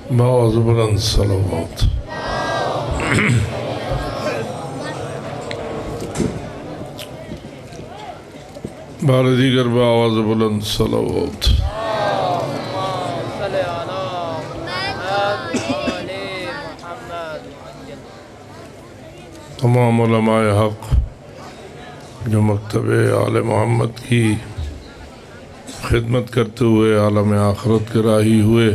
بآواز بلند صلوات. بار دیگر بآواز بلند صلوات. تمام علماء حق جو مکتب آل محمد کی خدمت کرتے ہوئے عالم آخرت کے راہی ہوئے،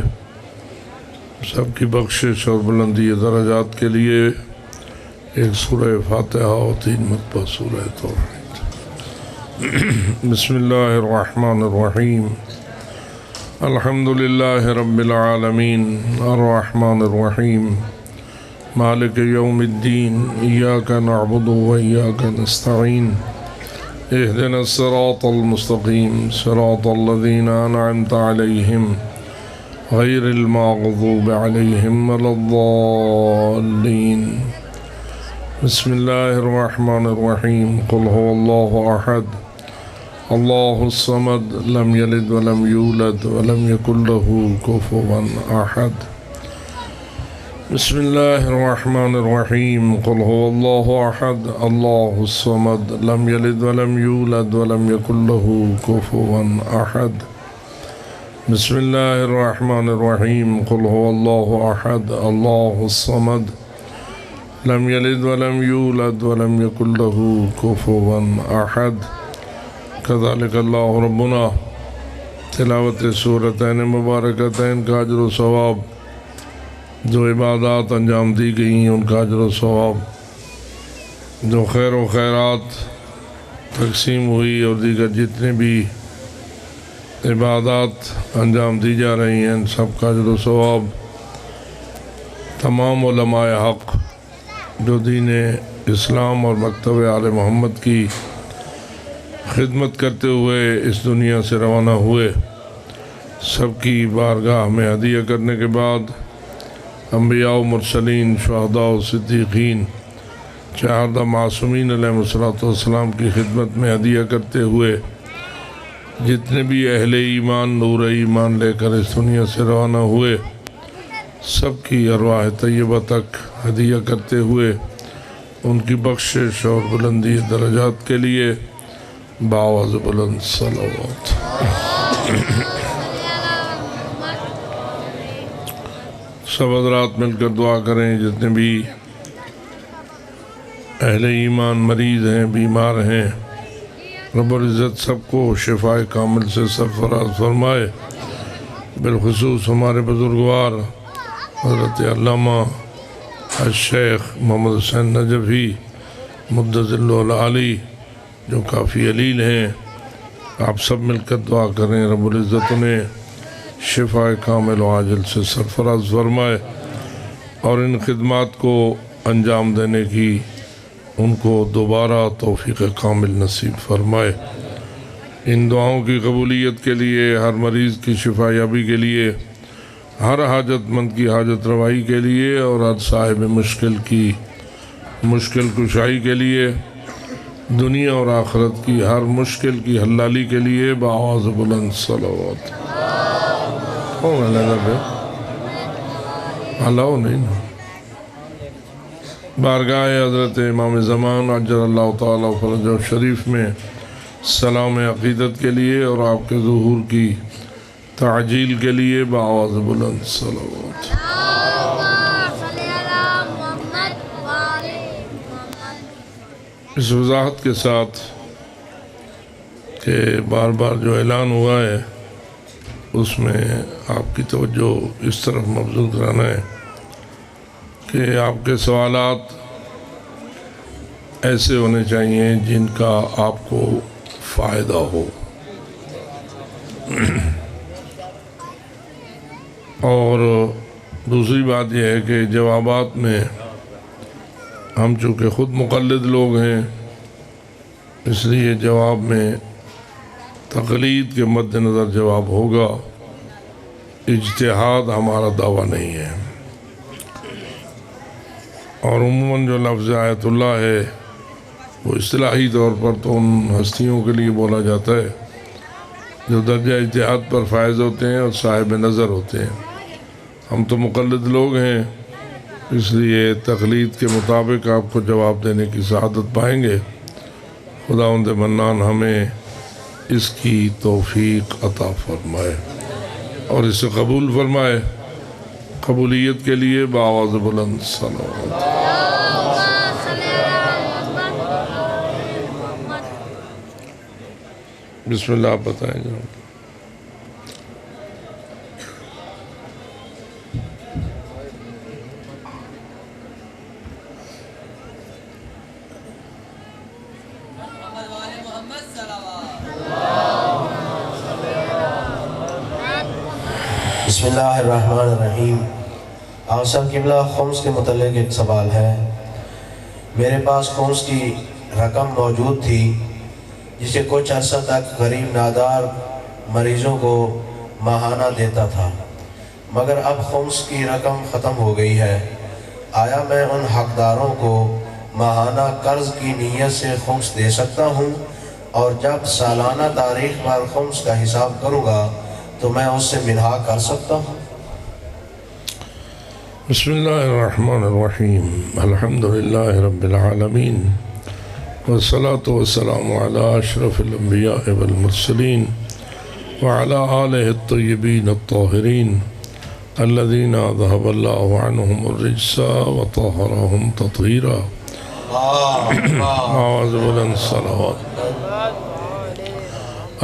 سب کی بخشش اور بلندی درجات کے لیے ایک سورہ فاتحہ اور 3 مرتبہ سورہ توحید. بسم اللہ الرحمن الرحیم. الحمدللہ رب العالمین الرحمن الرحیم مالک یوم الدین ایاک نعبد و ایاک نستعین اہدنا الصراط المستقیم صراط الذین انعمت علیہم غیر المغضوب علیہم ولا الضالین. بسم اللہ الرحمن الرحیم. قل هو اللہ احد اللہ الصمد لم یلد ولم یولد ولم یکن له کفوا احد. بسم اللہ الرحمن الرحیم. قل هو اللہ احد اللہ الصمد لم یلد ولم یولد ولم یکن له کفوا احد. بسم اللہ الرحمن الرحیم. قل هو اللہ احد اللہ الصمد لم یلد ولم یولد ولم یکن له کفوا احد. کذالک اللہ ربنا. تلاوت سورتین مبارکتین کا اجر و ثواب، جو عبادات انجام دی گئی ہیں ان کا اجر و ثواب، جو خیر و خیرات تقسیم ہوئی اور دیگر جتنے بھی عبادات انجام دی جا رہی ہیں ان سب کا اجر و ثواب تمام علماء حق جو دین اسلام اور مکتب آل محمد کی خدمت کرتے ہوئے اس دنیا سے روانہ ہوئے، سب کی بارگاہ میں ہدیہ کرنے کے بعد انبیاء و مرسلین، شہداء و صدیقین، 4 معصومین علیہ السلام کی خدمت میں ہدیہ کرتے ہوئے جتنے بھی اہل ایمان نور ایمان لے کر اس دنیا سے روانہ ہوئے، سب کی ارواح طیبہ تک ہدیہ کرتے ہوئے ان کی بخشش اور بلندی درجات کے لیے بآواز بلند صلوات. سب حضرات مل کر دعا کریں جتنے بھی اہل ایمان مریض ہیں، بیمار ہیں، رب العزت سب کو شفاء کامل سے سرفراز فرمائے. بالخصوص ہمارے بزرگوار حضرت علامہ الشیخ محمد حسین نجفی مدظ اللہ العالی جو کافی علیل ہیں، آپ سب مل کر دعا کریں رب العزت انہیں شفاء کامل و عاجل سے سرفراز فرمائے اور ان خدمات کو انجام دینے کی ان کو دوبارہ توفیق کامل نصیب فرمائے. ان دعاؤں کی قبولیت کے لیے، ہر مریض کی شفا یابی کے لیے، ہر حاجت مند کی حاجت روائی کے لیے اور ہر صاحب مشکل کی مشکل کشائی کے لیے، دنیا اور آخرت کی ہر مشکل کی حلالی کے لیے بآواز بلند صلوات. ہلاؤ نہیں نا. بارگاہ حضرت امام زمان عجل اللہ تعالیٰ فرجہ شریف میں سلام عقیدت کے لیے اور آپ کے ظہور کی تعجیل کے لیے بآواز بلند صلوات. اس وضاحت کے ساتھ کہ بار بار جو اعلان ہوا ہے اس میں آپ کی توجہ اس طرف مبذول کرانا ہے کہ آپ کے سوالات ایسے ہونے چاہیے جن کا آپ کو فائدہ ہو، اور دوسری بات یہ ہے کہ جوابات میں ہم چونکہ خود مقلد لوگ ہیں اس لیے جواب میں تقلید کے مد نظر جواب ہوگا، اجتہاد ہمارا دعویٰ نہیں ہے. اور عموماً جو لفظ آیت اللہ ہے وہ اصطلاحی طور پر تو ان ہستیوں کے لیے بولا جاتا ہے جو درجہ اجتہاد پر فائز ہوتے ہیں اور صاحب نظر ہوتے ہیں. ہم تو مقلد لوگ ہیں، اس لیے تقلید کے مطابق آپ کو جواب دینے کی سعادت پائیں گے۔ خداوند منان ہمیں اس کی توفیق عطا فرمائے اور اسے قبول فرمائے۔ قبولیت کے لیے بآواز بلند صلوات۔ بسم اللہ، آپ بتائیں گے۔ بسم اللہ الرحمن الرحیم۔ آقا صاحب قبلہ، خمس کے متعلق ایک سوال ہے۔ میرے پاس خمس کی رقم موجود تھی جسے کچھ عرصہ تک غریب نادار مریضوں کو ماہانہ دیتا تھا، مگر اب خمس کی رقم ختم ہو گئی ہے۔ آیا میں ان حقداروں کو ماہانہ قرض کی نیت سے خمس دے سکتا ہوں، اور جب سالانہ تاریخ پر خمس کا حساب کروں گا تو میں اس سے منہا کر سکتا ہوں؟ بسم اللہ الرحمن الرحیم۔ الحمدللہ رب العالمین، والصلاة والسلام علی اشرف الانبیاء والمرسلین وعلی آلہ الطیبین الطاہرین الذین اذہب اللہ عنہم الرجس وطہرہم تطہیرا۔ آواز بلند صلوات۔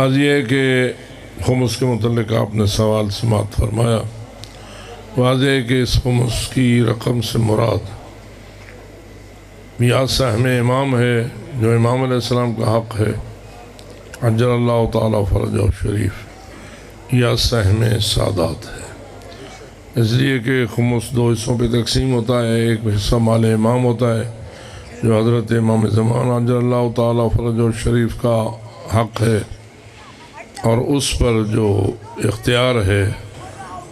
آج یہ ہے کہ خمس کے متعلق آپ نے سوال سماعت فرمایا۔ واضح ہے کہ اس خمس کی رقم سے مراد یا سہم امام ہے، جو امام علیہ السلام کا حق ہے عجل اللہ تعالیٰ فرجہ شریف، یا سہم سادات ہے۔ اس لیے کہ خمس دو حصوں پہ تقسیم ہوتا ہے۔ ایک حصہ مال امام ہوتا ہے جو حضرت امام زمان عجل اللہ تعالیٰ فرجہ شریف کا حق ہے، اور اس پر جو اختیار ہے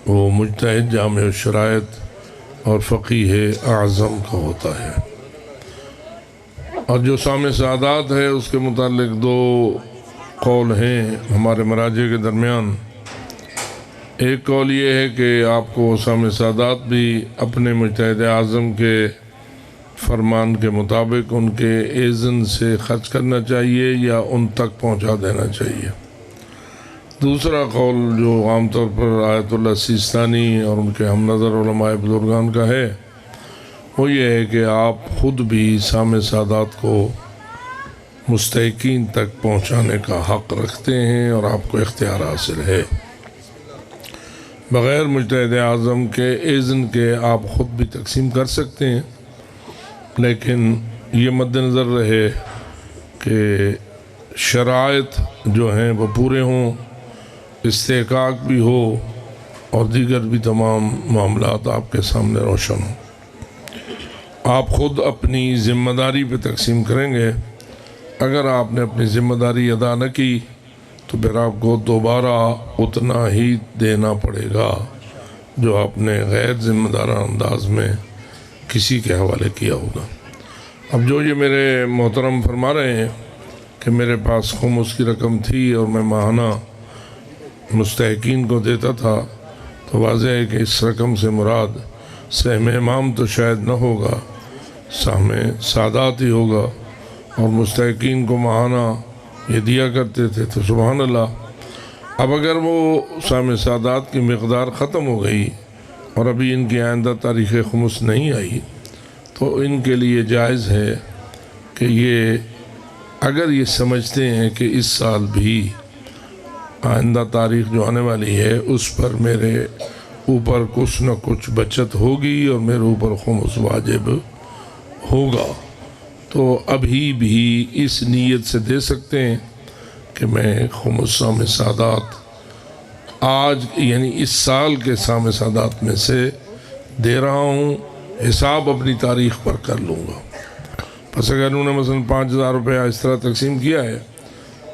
وہ مجتہد جامع الشرائط اور فقیہ اعظم کا ہوتا ہے۔ اور جو سام سعادات ہے اس کے متعلق دو قول ہیں ہمارے مراجع کے درمیان۔ ایک قول یہ ہے کہ آپ کو سام سعادات بھی اپنے مجتہد اعظم کے فرمان کے مطابق ان کے اذن سے خرچ کرنا چاہیے یا ان تک پہنچا دینا چاہیے۔ دوسرا قول جو عام طور پر آیت اللہ سیستانی اور ان کے ہم نظر علماء بزرگان کا ہے، وہ یہ ہے کہ آپ خود بھی سام سعادات کو مستحقین تک پہنچانے کا حق رکھتے ہیں اور آپ کو اختیار حاصل ہے۔ بغیر مجتہد اعظم کے اذن کے آپ خود بھی تقسیم کر سکتے ہیں، لیکن یہ مد نظر رہے کہ شرائط جو ہیں وہ پورے ہوں، استحقاق بھی ہو، اور دیگر بھی تمام معاملات آپ کے سامنے روشن ہوں۔ آپ خود اپنی ذمہ داری پہ تقسیم کریں گے۔ اگر آپ نے اپنی ذمہ داری ادا نہ کی تو پھر آپ کو دوبارہ اتنا ہی دینا پڑے گا جو آپ نے غیر ذمہ دارانہ انداز میں کسی کے حوالے کیا ہوگا۔ اب جو یہ میرے محترم فرما رہے ہیں کہ میرے پاس خمس کی رقم تھی اور میں ماہانہ مستحقین کو دیتا تھا، تو واضح ہے کہ اس رقم سے مراد سہم امام تو شاید نہ ہوگا، سہم سادات ہی ہوگا، اور مستحقین کو ماہانہ یہ دیا کرتے تھے۔ تو سبحان اللہ، اب اگر وہ سہم سادات کی مقدار ختم ہو گئی اور ابھی ان کی آئندہ تاریخ خمس نہیں آئی، تو ان کے لیے جائز ہے کہ یہ اگر یہ سمجھتے ہیں کہ اس سال بھی آئندہ تاریخ جو آنے والی ہے اس پر میرے اوپر کچھ نہ کچھ بچت ہوگی اور میرے اوپر خمس واجب ہوگا، تو ابھی بھی اس نیت سے دے سکتے ہیں کہ میں خمس سام سادات آج یعنی اس سال کے سام سادات میں سے دے رہا ہوں، حساب اپنی تاریخ پر کر لوں گا۔ پس اگر انہوں نے مثلا 5,000 روپیہ اس طرح تقسیم کیا ہے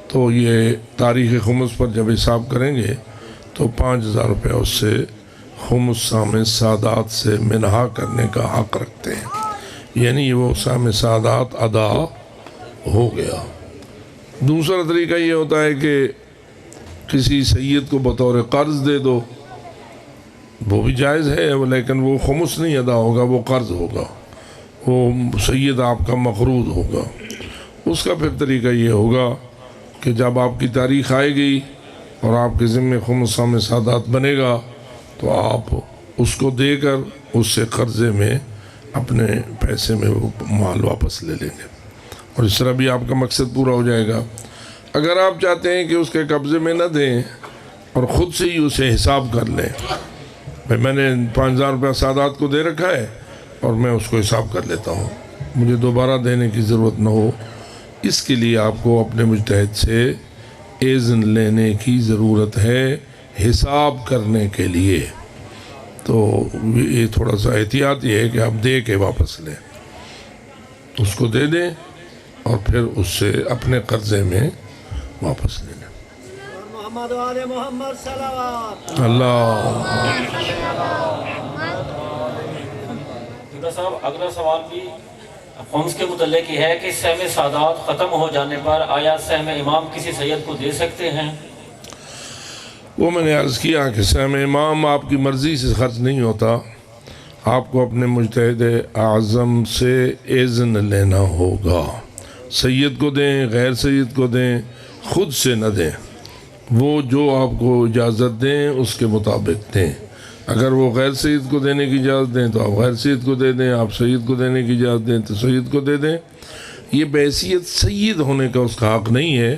تو یہ تاریخ خمس پر جب حساب کریں گے تو 5,000 روپیہ اس سے خمس سام سادات سے منہا کرنے کا حق رکھتے ہیں، یعنی وہ سام سادات ادا ہو گیا۔ دوسرا طریقہ یہ ہوتا ہے کہ کسی سید کو بطور قرض دے دو، وہ بھی جائز ہے، لیکن وہ خمس نہیں ادا ہوگا، وہ قرض ہوگا، وہ سید آپ کا مقروض ہوگا۔ اس کا پھر طریقہ یہ ہوگا کہ جب آپ کی تاریخ آئے گی اور آپ کے ذمے خمس سام سادات بنے گا تو آپ اس کو دے کر اس سے قرضے میں اپنے پیسے میں وہ مال واپس لے لیں گے، اور اس طرح بھی آپ کا مقصد پورا ہو جائے گا۔ اگر آپ چاہتے ہیں کہ اس کے قبضے میں نہ دیں اور خود سے ہی اسے حساب کر لیں، بھائی میں نے 5000 روپیہ سادات کو دے رکھا ہے اور میں اس کو حساب کر لیتا ہوں، مجھے دوبارہ دینے کی ضرورت نہ ہو، اس کے لیے آپ کو اپنے مجتہد سے اذن لینے کی ضرورت ہے حساب کرنے کے لیے۔ تو یہ تھوڑا سا احتیاط یہ ہے کہ آپ دے کے واپس لیں، اس کو دے دیں اور پھر اس سے اپنے قرضے میں واپس لے لیں۔ محمد و آل محمد صلوات۔ اللہ صاحب اگلا سوال بھی خمس کے متعلق یہ ہے کہ سہم سادات ختم ہو جانے پر آیا سہم امام کسی سید کو دے سکتے ہیں؟ وہ میں نے عرض کیا کہ سہم امام آپ کی مرضی سے خرچ نہیں ہوتا، آپ کو اپنے مجتہد اعظم سے اذن لینا ہوگا۔ سید کو دیں، غیر سید کو دیں، خود سے نہ دیں، وہ جو آپ کو اجازت دیں اس کے مطابق دیں۔ اگر وہ غیر سید کو دینے کی اجازت دیں تو آپ غیر سید کو دے دیں، آپ سید کو دینے کی اجازت دیں تو سید کو دے دیں۔ یہ بحیثیت سید ہونے کا اس کا حق نہیں ہے،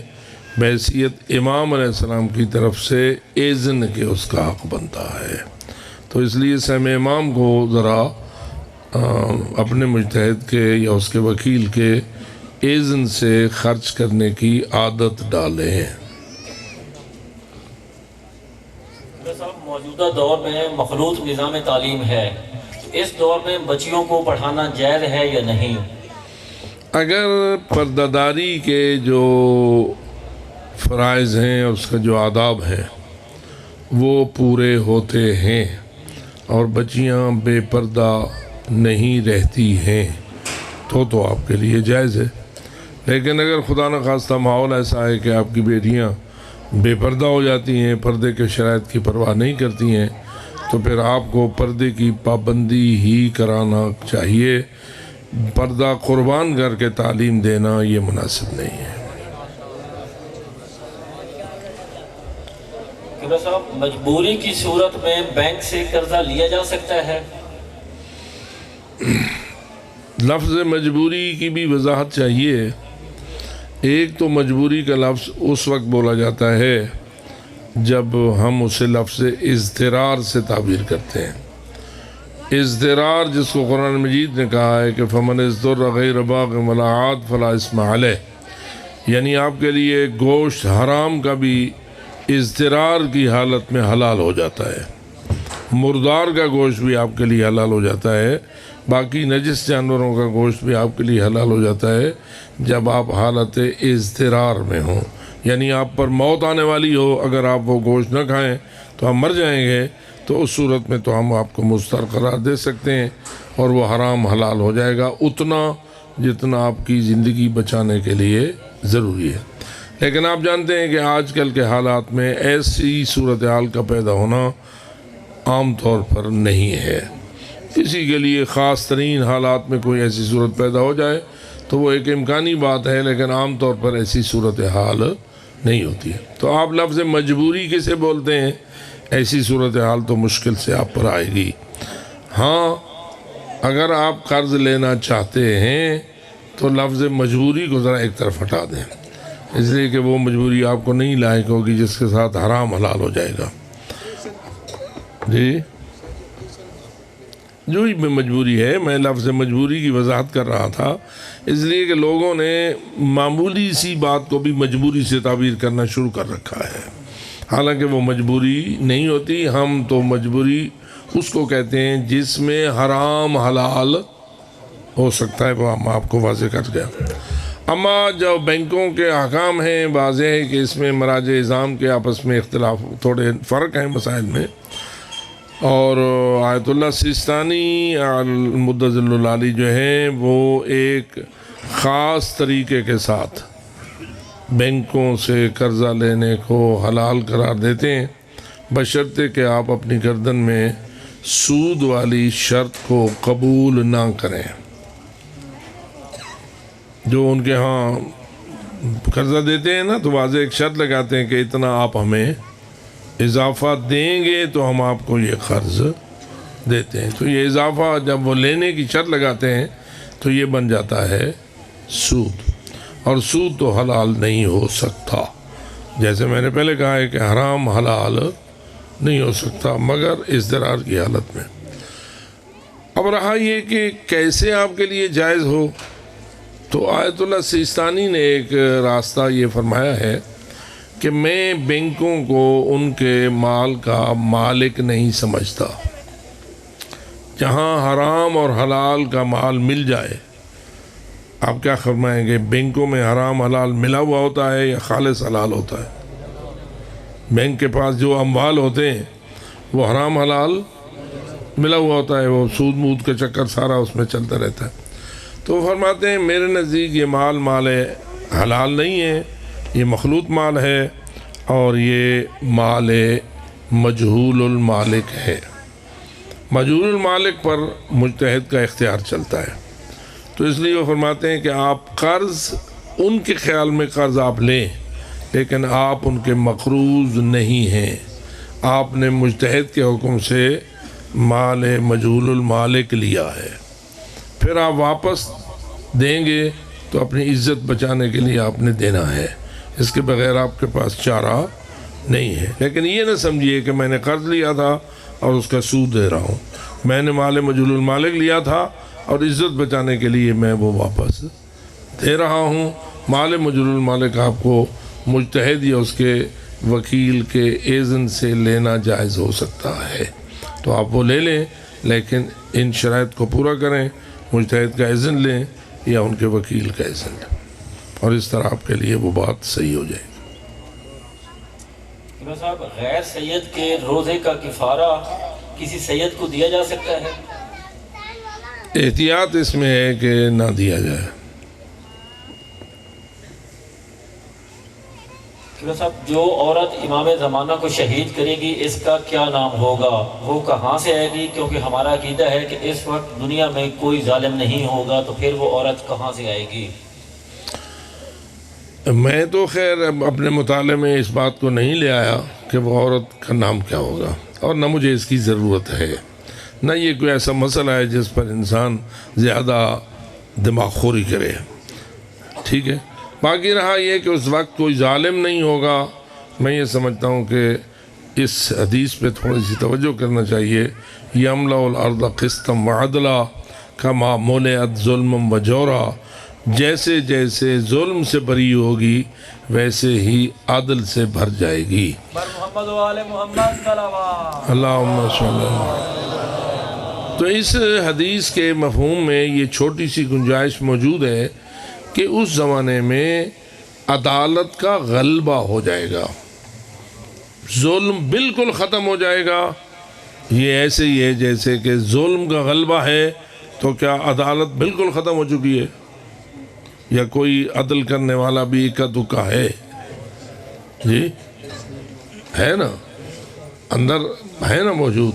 بحیثیت امام علیہ السلام کی طرف سے اذن کے اس کا حق بنتا ہے۔ تو اس لیے سہم امام کو ذرا اپنے مجتہد کے یا اس کے وکیل کے اذن سے خرچ کرنے کی عادت ڈالیں۔ صاحب موجودہ دور میں مخلوط نظام تعلیم ہے، اس دور میں بچیوں کو پڑھانا جائز ہے یا نہیں؟ اگر پردہ داری کے جو فرائض ہیں، اس کا جو آداب ہے وہ پورے ہوتے ہیں اور بچیاں بے پردہ نہیں رہتی ہیں تو آپ کے لیے جائز ہے۔ لیکن اگر خدا نخواستہ ماحول ایسا ہے کہ آپ کی بیٹیاں بے پردہ ہو جاتی ہیں، پردے کے شرائط کی پرواہ نہیں کرتی ہیں، تو پھر آپ کو پردے کی پابندی ہی کرانا چاہیے۔ پردہ قربان کر کے تعلیم دینا یہ مناسب نہیں ہے۔ قبلہ صاحب مجبوری کی صورت میں بینک سے قرضہ لیا جا سکتا ہے؟ لفظ مجبوری کی بھی وضاحت چاہیے۔ ایک تو مجبوری کا لفظ اس وقت بولا جاتا ہے جب ہم اسے لفظ اضطرار سے تعبیر کرتے ہیں۔ اضطرار جس کو قرآن مجید نے کہا ہے کہ فمن اضطر غیر باغ ولا عاد فلا اثم علیہ، یعنی آپ کے لیے گوشت حرام کا بھی اضطرار کی حالت میں حلال ہو جاتا ہے، مردار کا گوشت بھی آپ کے لیے حلال ہو جاتا ہے، باقی نجس جانوروں کا گوشت بھی آپ کے لیے حلال ہو جاتا ہے جب آپ حالت اضطرار میں ہوں، یعنی آپ پر موت آنے والی ہو، اگر آپ وہ گوشت نہ کھائیں تو ہم مر جائیں گے، تو اس صورت میں تو ہم آپ کو مضطر قرار دے سکتے ہیں اور وہ حرام حلال ہو جائے گا اتنا جتنا آپ کی زندگی بچانے کے لیے ضروری ہے۔ لیکن آپ جانتے ہیں کہ آج کل کے حالات میں ایسی صورتحال کا پیدا ہونا عام طور پر نہیں ہے۔ کسی کے لیے خاص ترین حالات میں کوئی ایسی صورت پیدا ہو جائے تو وہ ایک امکانی بات ہے، لیکن عام طور پر ایسی صورتحال نہیں ہوتی ہے۔ تو آپ لفظ مجبوری کسے بولتے ہیں؟ ایسی صورتحال تو مشکل سے آپ پر آئے گی۔ ہاں اگر آپ قرض لینا چاہتے ہیں تو لفظ مجبوری کو ذرا ایک طرف ہٹا دیں، اس لیے کہ وہ مجبوری آپ کو نہیں لائق ہوگی جس کے ساتھ حرام حلال ہو جائے گا۔ جی جو ہی میں مجبوری ہے، میں لفظ مجبوری کی وضاحت کر رہا تھا، اس لیے کہ لوگوں نے معمولی سی بات کو بھی مجبوری سے تعبیر کرنا شروع کر رکھا ہے، حالانکہ وہ مجبوری نہیں ہوتی۔ ہم تو مجبوری اس کو کہتے ہیں جس میں حرام حلال ہو سکتا ہے، وہ ہم آپ کو واضح کر گیا۔ اما جو بینکوں کے احکام ہیں، واضح ہے کہ اس میں مراجع نظام کے آپس میں اختلاف، تھوڑے فرق ہیں مسائل میں، اور آیت اللہ سیستانی المدظل العالی جو ہیں وہ ایک خاص طریقے کے ساتھ بینکوں سے قرضہ لینے کو حلال قرار دیتے ہیں، بشرطے کہ آپ اپنی گردن میں سود والی شرط کو قبول نہ کریں. جو ان کے ہاں قرضہ دیتے ہیں نا تو واضح ایک شرط لگاتے ہیں کہ اتنا آپ ہمیں اضافہ دیں گے تو ہم آپ کو یہ قرض دیتے ہیں. تو یہ اضافہ جب وہ لینے کی شرط لگاتے ہیں تو یہ بن جاتا ہے سود. اور سود تو حلال نہیں ہو سکتا. جیسے میں نے پہلے کہا ہے کہ حرام حلال نہیں ہو سکتا مگر اضطرار کی حالت میں. اب رہا یہ کہ کیسے آپ کے لیے جائز ہو، تو آیت اللہ سیستانی نے ایک راستہ یہ فرمایا ہے کہ میں بینکوں کو ان کے مال کا مالک نہیں سمجھتا. جہاں حرام اور حلال کا مال مل جائے، آپ کیا فرمائیں گے؟ بینکوں میں حرام حلال ملا ہوا ہوتا ہے یا خالص حلال ہوتا ہے؟ بینک کے پاس جو اموال ہوتے ہیں وہ حرام حلال ملا ہوا ہوتا ہے، وہ سود مود کا چکر سارا اس میں چلتا رہتا ہے. تو فرماتے ہیں میرے نزدیک یہ مال حلال نہیں ہے، یہ مخلوط مال ہے اور یہ مال مجہول المالک ہے. مجہول المالک پر مجتہد کا اختیار چلتا ہے. تو اس لیے وہ فرماتے ہیں کہ آپ قرض ان کے خیال میں قرض آپ لیں لیکن آپ ان کے مقروض نہیں ہیں. آپ نے مجتہد کے حکم سے مال مجہول المالک لیا ہے، پھر آپ واپس دیں گے تو اپنی عزت بچانے کے لیے آپ نے دینا ہے. اس کے بغیر آپ کے پاس چارہ نہیں ہے. لیکن یہ نہ سمجھیے کہ میں نے قرض لیا تھا اور اس کا سود دے رہا ہوں. میں نے مال مجہول المالک لیا تھا اور عزت بچانے کے لیے میں وہ واپس دے رہا ہوں. مال مجہول المالک آپ کو مجتہد یا اس کے وکیل کے اذن سے لینا جائز ہو سکتا ہے، تو آپ وہ لے لیں لیکن ان شرائط کو پورا کریں. مجتہد کا اذن لیں یا ان کے وکیل کا اذن لیں، اور اس طرح آپ کے لیے وہ بات صحیح ہو جائے گی. صاحب، غیر سید کے روزے کا کفارہ کسی سید کو دیا جا سکتا ہے؟ احتیاط اس میں ہے کہ نہ دیا جائے. صاحب، جو عورت امام زمانہ کو شہید کرے گی اس کا کیا نام ہوگا؟ وہ کہاں سے آئے گی؟ کیونکہ ہمارا عقیدہ ہے کہ اس وقت دنیا میں کوئی ظالم نہیں ہوگا، تو پھر وہ عورت کہاں سے آئے گی؟ میں تو خیر اپنے مطالعے میں اس بات کو نہیں لے آیا کہ وہ عورت کا نام کیا ہوگا، اور نہ مجھے اس کی ضرورت ہے، نہ یہ کوئی ایسا مسئلہ ہے جس پر انسان زیادہ دماغ خوری کرے. ٹھیک ہے. باقی رہا یہ کہ اس وقت کوئی ظالم نہیں ہوگا. میں یہ سمجھتا ہوں کہ اس حدیث پہ تھوڑی سی توجہ کرنا چاہیے. یملأ الارض قسطا وعدلا کما ملئت ظلما وجورا. جیسے جیسے ظلم سے بری ہوگی ویسے ہی عدل سے بھر جائے گی. محمد و آل محمد صلوات. اللہم صلی اللہ. تو اس حدیث کے مفہوم میں یہ چھوٹی سی گنجائش موجود ہے کہ اس زمانے میں عدالت کا غلبہ ہو جائے گا، ظلم بالکل ختم ہو جائے گا. یہ ایسے ہی ہے جیسے کہ ظلم کا غلبہ ہے تو کیا عدالت بالکل ختم ہو چکی ہے؟ یا کوئی عدل کرنے والا بھی اکا دکا ہے؟ جی ہے نا، اندر ہے نا موجود.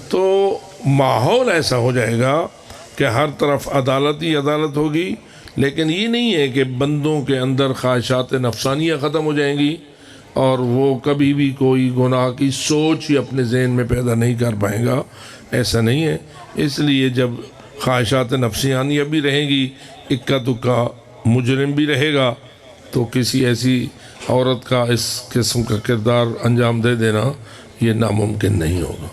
تو ماحول ایسا ہو جائے گا کہ ہر طرف عدالت ہی عدالت ہوگی. لیکن یہ نہیں ہے کہ بندوں کے اندر خواہشات نفسانیہ ختم ہو جائیں گی اور وہ کبھی بھی کوئی گناہ کی سوچ ہی اپنے ذہن میں پیدا نہیں کر پائے گا. ایسا نہیں ہے. اس لیے جب خواہشات نفسانیہ بھی رہیں گی، اکا دکا مجرم بھی رہے گا، تو کسی ایسی عورت کا اس قسم کا کردار انجام دے دینا یہ ناممکن نہیں ہوگا.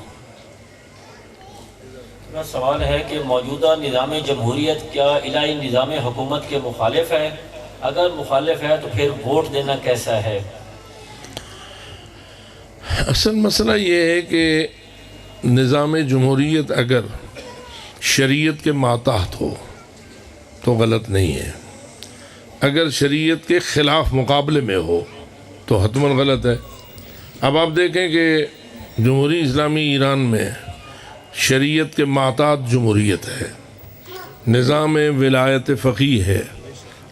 سوال ہے کہ موجودہ نظام جمہوریت کیا الہی نظام حکومت کے مخالف ہے؟ اگر مخالف ہے تو پھر ووٹ دینا کیسا ہے؟ اصل مسئلہ یہ ہے کہ نظام جمہوریت اگر شریعت کے ماتحت ہو تو غلط نہیں ہے. اگر شریعت کے خلاف مقابلے میں ہو تو حتماً غلط ہے. اب آپ دیکھیں کہ جمہوری اسلامی ایران میں شریعت کے ماتحت جمہوریت ہے، نظام ولایت فقیہ ہے،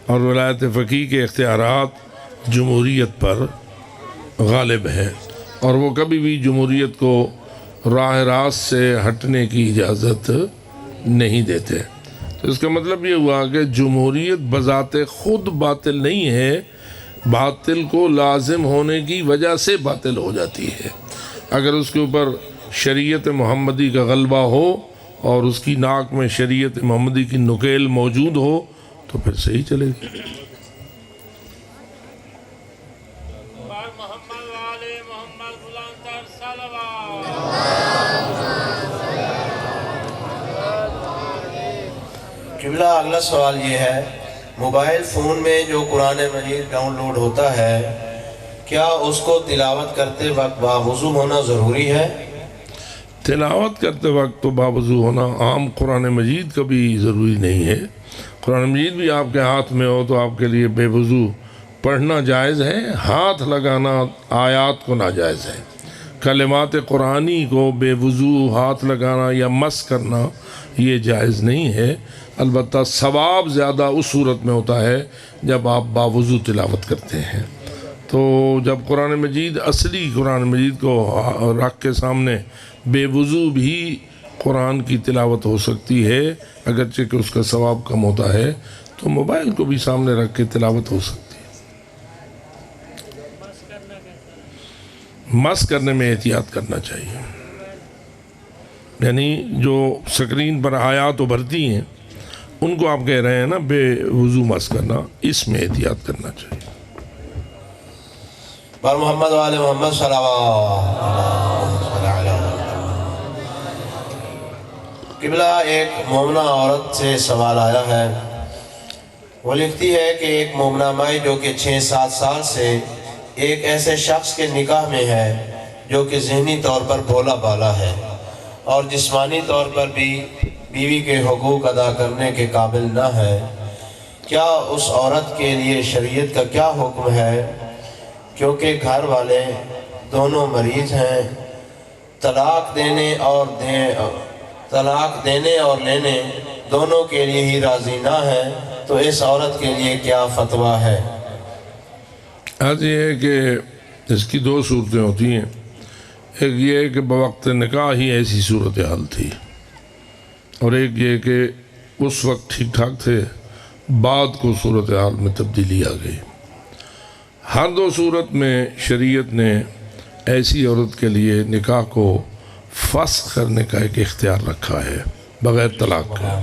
اور ولایت فقیہ کے اختیارات جمہوریت پر غالب ہیں، اور وہ کبھی بھی جمہوریت کو راہ راست سے ہٹنے کی اجازت نہیں دیتے۔ تو اس کا مطلب یہ ہوا کہ جمہوریت بذات خود باطل نہیں ہے، باطل کو لازم ہونے کی وجہ سے باطل ہو جاتی ہے۔ اگر اس کے اوپر شریعت محمدی کا غلبہ ہو اور اس کی ناک میں شریعت محمدی کی نکیل موجود ہو تو پھر صحیح چلے گی۔ قبلہ اگلا سوال یہ ہے، موبائل فون میں جو قرآن مجید ڈاؤن لوڈ ہوتا ہے، کیا اس کو تلاوت کرتے وقت باوضو ہونا ضروری ہے؟ تلاوت کرتے وقت تو باوضو ہونا عام قرآن مجید کا بھی ضروری نہیں ہے۔ قرآن مجید بھی آپ کے ہاتھ میں ہو تو آپ کے لیے بے وضو پڑھنا جائز ہے، ہاتھ لگانا آیات کو ناجائز ہے۔ کلمات قرآنی کو بے وضو ہاتھ لگانا یا مس کرنا یہ جائز نہیں ہے، البتہ ثواب زیادہ اس صورت میں ہوتا ہے جب آپ باوضو تلاوت کرتے ہیں۔ تو جب قرآن مجید اصلی قرآن مجید کو رکھ کے سامنے بے وضو بھی قرآن کی تلاوت ہو سکتی ہے، اگرچہ کہ اس کا ثواب کم ہوتا ہے، تو موبائل کو بھی سامنے رکھ کے تلاوت ہو سکتی ہے۔ مس کرنے میں احتیاط کرنا چاہیے، یعنی جو سکرین پر آیات ابھرتی ہیں ان کو آپ کہہ رہے ہیں نا بے وضو مس کرنا، اس میں احتیاط کرنا چاہیے۔ بر محمد و آل محمد صلوات اللہ۔ قبلہ ایک مومنہ عورت سے سوال آیا ہے، وہ لکھتی ہے کہ ایک مومنہ مائی جو کہ 6-7 سال سے ایک ایسے شخص کے نکاح میں ہے جو کہ ذہنی طور پر بھولا بالا ہے اور جسمانی طور پر بھی بیوی کے حقوق ادا کرنے کے قابل نہ ہے، کیا اس عورت کے لیے شریعت کا کیا حکم ہے؟ کیونکہ گھر والے دونوں مریض ہیں، طلاق دینے اور لینے دونوں کے لیے ہی راضی نہ ہے، تو اس عورت کے لیے کیا فتویٰ ہے؟ آج یہ ہے کہ اس کی 2 صورتیں ہوتی ہیں، ایک یہ ہے کہ بوقت نکاح ہی ایسی صورتحال تھی، اور ایک یہ کہ اس وقت ٹھیک ٹھاک تھے، بعد کو صورتحال میں تبدیلی آ گئی۔ ہر 2 صورت میں شریعت نے ایسی عورت کے لیے نکاح کو فسخ کرنے کا ایک اختیار رکھا ہے بغیر طلاق کے،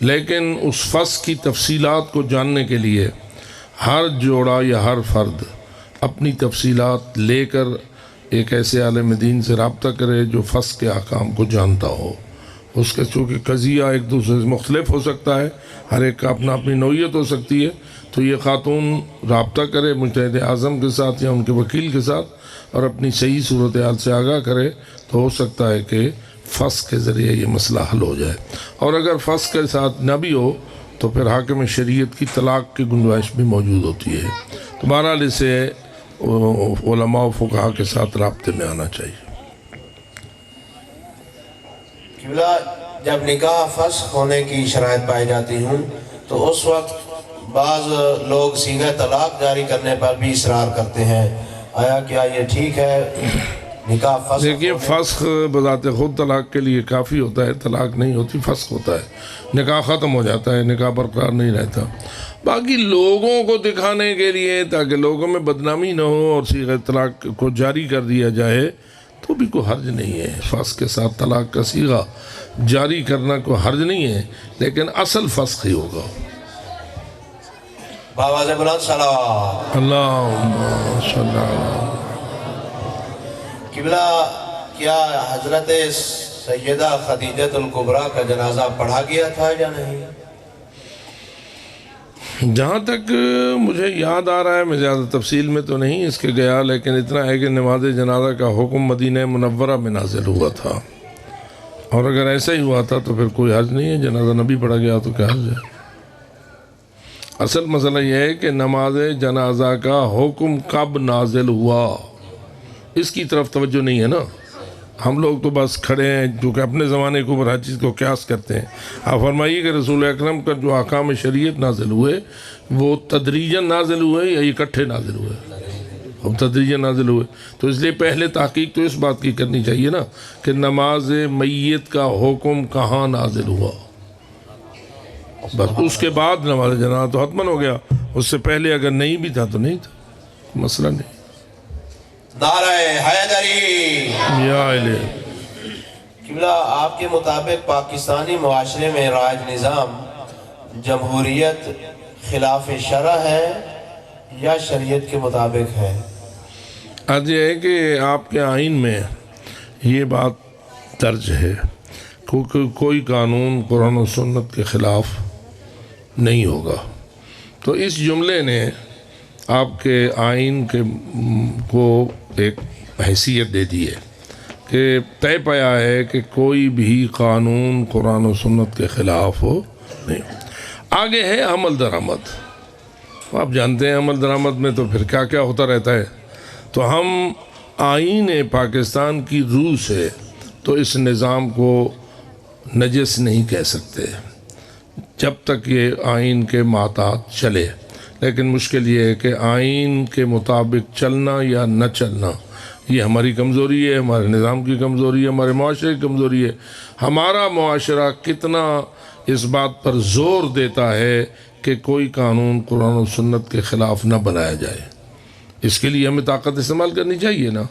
لیکن اس فسخ کی تفصیلات کو جاننے کے لیے ہر جوڑا یا ہر فرد اپنی تفصیلات لے کر ایک ایسے عالم دین سے رابطہ کرے جو فسخ کے احکام کو جانتا ہو۔ اس کے چونکہ قضیہ ایک دوسرے سے مختلف ہو سکتا ہے، ہر ایک کا اپنی نوعیت ہو سکتی ہے، تو یہ خاتون رابطہ کرے مجتہد اعظم کے ساتھ یا ان کے وکیل کے ساتھ اور اپنی صحیح صورتحال سے آگاہ کرے، تو ہو سکتا ہے کہ فسخ کے ذریعے یہ مسئلہ حل ہو جائے، اور اگر فسخ کے ساتھ نہ بھی ہو تو پھر حاکم شریعت کی طلاق کی گنجائش بھی موجود ہوتی ہے۔ تو بہرحال اسے علماء و فقہا کے ساتھ رابطے میں آنا چاہیے۔ قبلہ جب نکاح فسخ ہونے کی شرائط پائی جاتی ہوں تو اس وقت بعض لوگ صیغہ طلاق جاری کرنے پر بھی اصرار کرتے ہیں، آیا کیا یہ ٹھیک ہے؟ نکاح فسخ دیکھیے، فسخ بذات خود طلاق کے لیے کافی ہوتا ہے، طلاق نہیں ہوتی، فسخ ہوتا ہے، نکاح ختم ہو جاتا ہے، نکاح برقرار نہیں رہتا۔ باقی لوگوں کو دکھانے کے لیے تاکہ لوگوں میں بدنامی نہ ہو اور صیغہ طلاق کو جاری کر دیا جائے تو بھی کوئی حرج نہیں ہے، فسخ کے ساتھ طلاق کا صیغہ جاری کرنا کوئی حرج نہیں ہے، لیکن اصل فسخ ہی ہوگا۔ بآواز بلند صلوات۔ اللہم صلی اللہ۔ قبلہ کیا حضرت سیدہ خدیجہ الکبریٰ کا جنازہ پڑھا گیا تھا یا نہیں؟ جہاں تک مجھے یاد آ رہا ہے، میں زیادہ تفصیل میں تو نہیں اس کے گیا، لیکن اتنا ہے کہ نماز جنازہ کا حکم مدینہ منورہ میں نازل ہوا تھا، اور اگر ایسا ہی ہوا تھا تو پھر کوئی حرج نہیں ہے، جنازہ نہ بھی پڑھا گیا تو کیا حرج ہے۔ اصل مسئلہ یہ ہے کہ نماز جنازہ کا حکم کب نازل ہوا اس کی طرف توجہ نہیں ہے نا، ہم لوگ تو بس کھڑے ہیں جو کہ اپنے زمانے کے اوپر ہر چیز کو قیاس کرتے ہیں۔ آپ فرمائیے کہ رسول اکرم کا جو احکام شریعت نازل ہوئے وہ تدریجاً نازل ہوئے یا اکٹھے نازل ہوئے؟ اب تدریجاً نازل ہوئے. تو اس لیے پہلے تحقیق تو اس بات کی کرنی چاہیے نا کہ نماز میت کا حکم کہاں نازل ہوا. بس اس کے بعد نماز جنازہ تو حتماً ہو گیا. اس سے پہلے اگر نہیں بھی تھا تو نہیں تھا, مسئلہ نہیں. نعرہ حیدری. یا الہ. قبلہ آپ کے مطابق پاکستانی معاشرے میں رائج نظام جمہوریت خلاف شرع ہے یا شریعت کے مطابق ہے؟ آج یہ ہے کہ آپ کے آئین میں یہ بات درج ہے کیونکہ کوئی قانون قرآن و سنت کے خلاف نہیں ہوگا. تو اس جملے نے آپ کے آئین کے کو ایک حیثیت دے دی ہے کہ طے پایا ہے کہ کوئی بھی قانون قرآن و سنت کے خلاف ہو نہیں. آگے ہے عمل درآمد. آپ جانتے ہیں عمل درآمد میں تو پھر کیا کیا ہوتا رہتا ہے. تو ہم آئین پاکستان کی روح سے تو اس نظام کو نجس نہیں کہہ سکتے جب تک یہ آئین کے محتاط چلے. لیکن مشکل یہ ہے کہ آئین کے مطابق چلنا یا نہ چلنا یہ ہماری کمزوری ہے, ہمارے نظام کی کمزوری ہے, ہمارے معاشرے کی کمزوری ہے. ہمارا معاشرہ کتنا اس بات پر زور دیتا ہے کہ کوئی قانون قرآن و سنت کے خلاف نہ بنایا جائے. اس کے لیے ہمیں طاقت استعمال کرنی چاہیے نا.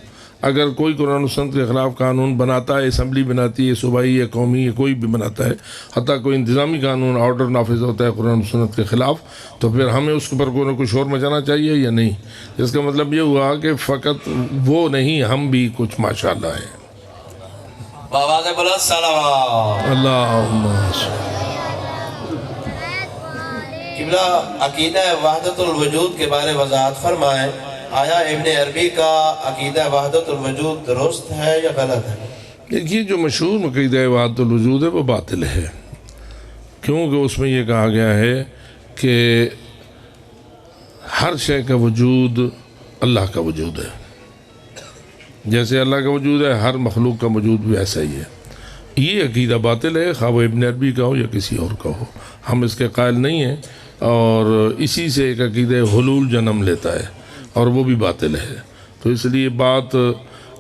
اگر کوئی قرآن و سنت کے خلاف قانون بناتا ہے, اسمبلی بناتی ہے, صوبائی یا قومی یا کوئی بھی بناتا ہے, حتیٰ کوئی انتظامی قانون آرڈر نافذ ہوتا ہے قرآن و سنت کے خلاف, تو پھر ہمیں اس پر کوئی نہ کوئی شور مچانا چاہیے یا نہیں. اس کا مطلب یہ ہوا کہ فقط وہ نہیں, ہم بھی کچھ ماشاءاللہ ہیں. بآواز بلند صلوات. اللہم قبلہ عقیدہ وحدت الوجود کے بارے وضاحت فرمائیں. آیا ابن عربی کا عقیدہ وحدت الوجود درست ہے یا غلط ہے؟ دیکھیے جو مشہور عقیدہ وحدت الوجود ہے وہ باطل ہے, کیونکہ اس میں یہ کہا گیا ہے کہ ہر شے کا وجود اللہ کا وجود ہے. جیسے اللہ کا وجود ہے ہر مخلوق کا وجود بھی ایسا ہی ہے. یہ عقیدہ باطل ہے, خواہ وہ ابن عربی کا ہو یا کسی اور کا ہو. ہم اس کے قائل نہیں ہیں, اور اسی سے ایک عقیدہ حلول جنم لیتا ہے اور وہ بھی باطل ہے. تو اس لیے بات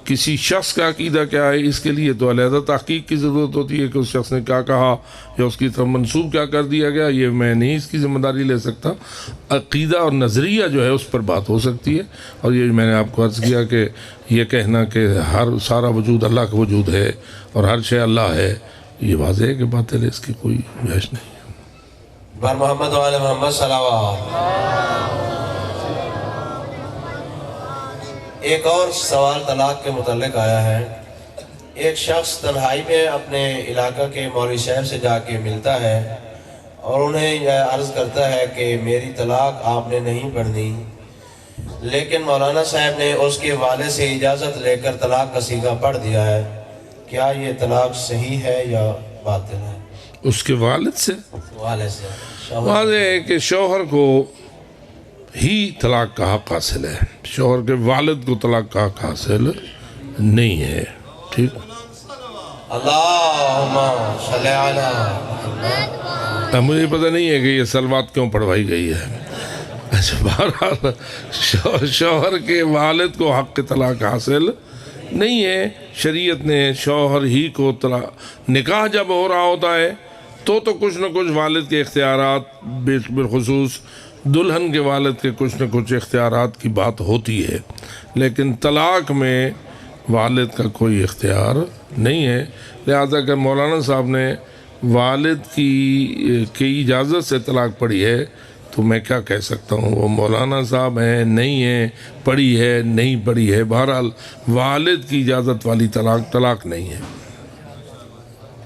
کسی شخص کا عقیدہ کیا ہے اس کے لیے تو علیحدہ تحقیق کی ضرورت ہوتی ہے کہ اس شخص نے کیا کہا یا اس کی طرف منسوب کیا کر دیا گیا. یہ میں نہیں اس کی ذمہ داری لے سکتا. عقیدہ اور نظریہ جو ہے اس پر بات ہو سکتی ہے. اور یہ میں نے آپ کو عرض کیا کہ یہ کہنا کہ سارا وجود اللہ کا وجود ہے اور ہر شے اللہ ہے, یہ واضح ہے کہ باطل ہے, اس کی کوئی گنجائش نہیں. بر محمد و آل محمد صلوات. ایک اور سوال طلاق کے متعلق آیا ہے. ایک شخص تنہائی میں اپنے علاقہ کے مولوی صاحب سے جا کے ملتا ہے اور انہیں یہ عرض کرتا ہے کہ میری طلاق آپ نے نہیں پڑھنی, لیکن مولانا صاحب نے اس کے والد سے اجازت لے کر طلاق کا صیغہ پڑھ دیا ہے. کیا یہ طلاق صحیح ہے یا باطل ہے؟ اس کے والد سے والد سے واضح ہے کہ شوہر کو ہی طلاق کا حق حاصل ہے, شوہر کے والد کو طلاق کا حق حاصل نہیں ہے. ٹھیک, اللہم صلی علی محمد. مجھے پتہ نہیں ہے کہ یہ سلوات کیوں پڑھوائی گئی ہے. اچھا, بہرحال شوہر کے والد کو حق طلاق حاصل نہیں ہے. شریعت نے شوہر ہی کو طلاق, نکاح جب ہو رہا ہوتا ہے تو کچھ نہ کچھ والد کے اختیارات, بالخصوص دلہن کے والد کے کچھ نہ کچھ اختیارات کی بات ہوتی ہے, لیکن طلاق میں والد کا کوئی اختیار نہیں ہے. لہذا کہ مولانا صاحب نے والد کی اجازت سے طلاق پڑھی ہے تو میں کیا کہہ سکتا ہوں. وہ مولانا صاحب ہیں, نہیں ہیں, پڑھی ہے, نہیں پڑھی ہے, بہرحال والد کی اجازت والی طلاق نہیں ہے.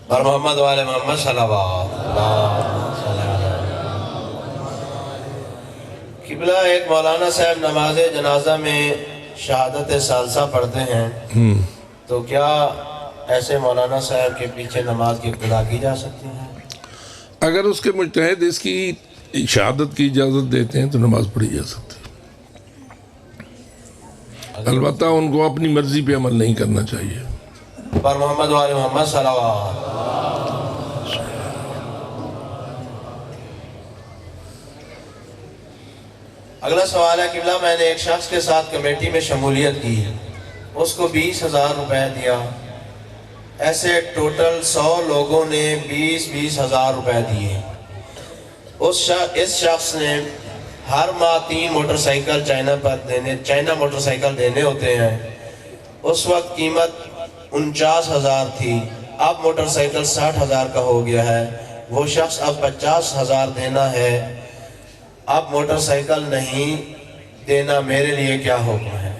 بر محمد و آل محمد صلوات. قبلہ ایک مولانا صاحب نماز جنازہ میں شہادت ثالثہ پڑھتے ہیں, تو کیا ایسے مولانا صاحب کے پیچھے نماز کی ابتدا کی جا سکتی ہے؟ اگر اس کے مجتہد اس کی شہادت کی اجازت دیتے ہیں تو نماز پڑھی جا سکتی ہے. البتہ ان کو اپنی مرضی پہ عمل نہیں کرنا چاہیے. پر محمد و آل محمد صلوات. اگلا سوال ہے قبلہ میں نے ایک شخص کے ساتھ کمیٹی میں شمولیت کی، اس کو 20,000 روپے دیا، ایسے ٹوٹل 100 لوگوں نے 20,000 روپے دیے۔ اس شخص نے ہر ماہ 3 motor cycle China motor cycle دینے ہوتے ہیں۔ اس وقت قیمت 49,000 تھی، اب موٹر سائیکل 60,000 کا ہو گیا ہے۔ وہ شخص اب 50,000 دینا ہے، اب موٹر سائیکل نہیں دینا، میرے لیے کیا حکم ہے؟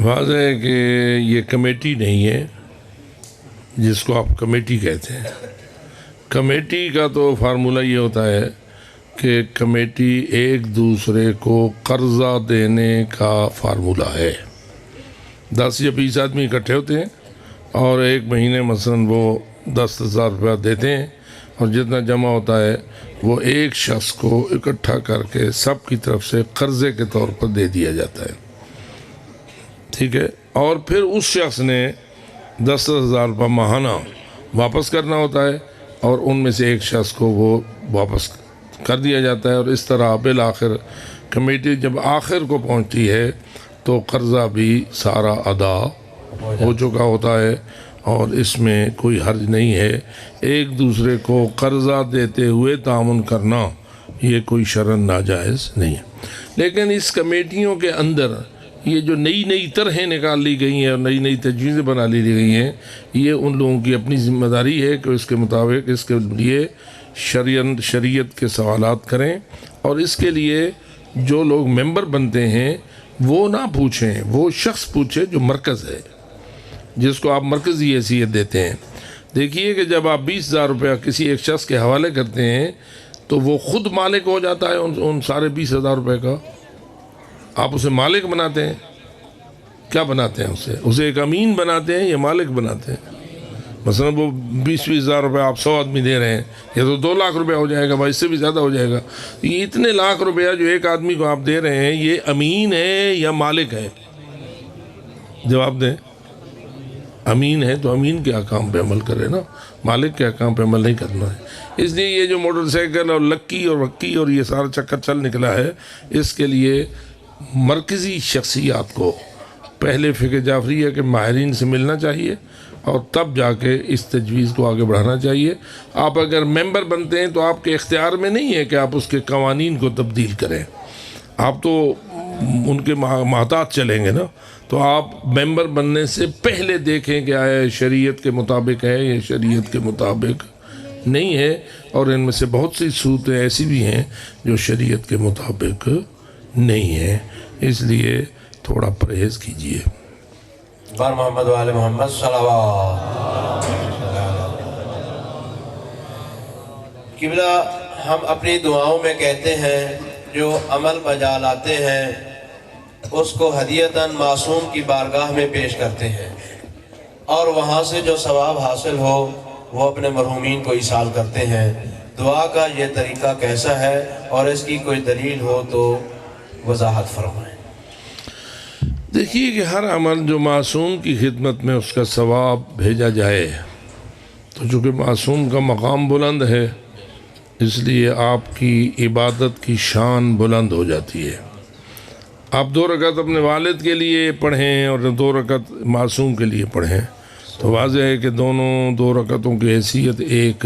واضح ہے کہ یہ کمیٹی نہیں ہے جس کو آپ کمیٹی کہتے ہیں۔ کمیٹی کا تو فارمولہ یہ ہوتا ہے کہ کمیٹی ایک دوسرے کو قرضہ دینے کا فارمولہ ہے۔ 10 یا 20 آدمی اکٹھے ہوتے ہیں اور ایک مہینے مثلاً وہ 10,000 روپیہ دیتے ہیں، اور جتنا جمع ہوتا ہے وہ ایک شخص کو اکٹھا کر کے سب کی طرف سے قرضے کے طور پر دے دیا جاتا ہے، ٹھیک ہے؟ اور پھر اس شخص نے 10,000 روپیہ ماہانہ واپس کرنا ہوتا ہے، اور ان میں سے ایک شخص کو وہ واپس کر دیا جاتا ہے، اور اس طرح بالآخر کمیٹی جب آخر کو پہنچتی ہے تو قرضہ بھی سارا ادا ہو چکا ہوتا ہے، اور اس میں کوئی حرج نہیں ہے۔ ایک دوسرے کو قرضہ دیتے ہوئے تعاون کرنا یہ کوئی شرعاً ناجائز نہیں ہے۔ لیکن اس کمیٹیوں کے اندر یہ جو نئی طرحیں نکال لی گئی ہیں اور نئی تجویزیں بنا لی گئی ہیں، یہ ان لوگوں کی اپنی ذمہ داری ہے کہ اس کے مطابق اس کے لیے شریعت کے سوالات کریں، اور اس کے لیے جو لوگ ممبر بنتے ہیں وہ نہ پوچھیں، وہ شخص پوچھے جو مرکز ہے، جس کو آپ مرکزی حیثیت دیتے ہیں۔ دیکھیے کہ جب آپ 20,000 روپیہ کسی ایک شخص کے حوالے کرتے ہیں تو وہ خود مالک ہو جاتا ہے ان سارے 20,000 روپے کا۔ آپ اسے مالک بناتے ہیں، کیا بناتے ہیں؟ اسے ایک امین بناتے ہیں یا مالک بناتے ہیں؟ مثلا وہ 20,000 روپے آپ 100 آدمی دے رہے ہیں، یہ تو 2 لاکھ روپے ہو جائے گا، بھائی اس سے بھی زیادہ ہو جائے گا۔ یہ اتنے لاکھ روپیہ جو ایک آدمی کو آپ دے رہے ہیں، یہ امین ہے یا مالک ہے؟ جواب دیں۔ امین ہے تو امین کے احکام پہ عمل کرے نا، مالک کے احکام پہ عمل نہیں کرنا ہے۔ اس لیے یہ جو موٹر سائیکل اور لکی اور وکی اور یہ سارا چکر چل نکلا ہے، اس کے لیے مرکزی شخصیات کو پہلے فقہ جعفریہ کے ماہرین سے ملنا چاہیے، اور تب جا کے اس تجویز کو آگے بڑھانا چاہیے۔ آپ اگر ممبر بنتے ہیں تو آپ کے اختیار میں نہیں ہے کہ آپ اس کے قوانین کو تبدیل کریں، آپ تو ان کے محتاط چلیں گے نا۔ تو آپ ممبر بننے سے پہلے دیکھیں کہ آیا شریعت کے مطابق ہے یا شریعت کے مطابق نہیں ہے، اور ان میں سے بہت سی صورتیں ایسی بھی ہیں جو شریعت کے مطابق نہیں ہیں، اس لیے تھوڑا پرہیز کیجیے۔ بار محمد و آل محمد صلوات۔ قبلہ ہم اپنی دعاؤں میں کہتے ہیں جو عمل بجا لاتے ہیں اس کو ہدیتاً معصوم کی بارگاہ میں پیش کرتے ہیں، اور وہاں سے جو ثواب حاصل ہو وہ اپنے مرحومین کو ایصال کرتے ہیں۔ دعا کا یہ طریقہ کیسا ہے، اور اس کی کوئی دلیل ہو تو وضاحت فرمائیں۔ دیکھیے کہ ہر عمل جو معصوم کی خدمت میں اس کا ثواب بھیجا جائے، تو چونکہ معصوم کا مقام بلند ہے، اس لیے آپ کی عبادت کی شان بلند ہو جاتی ہے۔ آپ 2 رکعت اپنے والد کے لیے پڑھیں اور 2 رکعت معصوم کے لیے پڑھیں، تو واضح ہے کہ دونوں 2 رکعتوں کی حیثیت ایک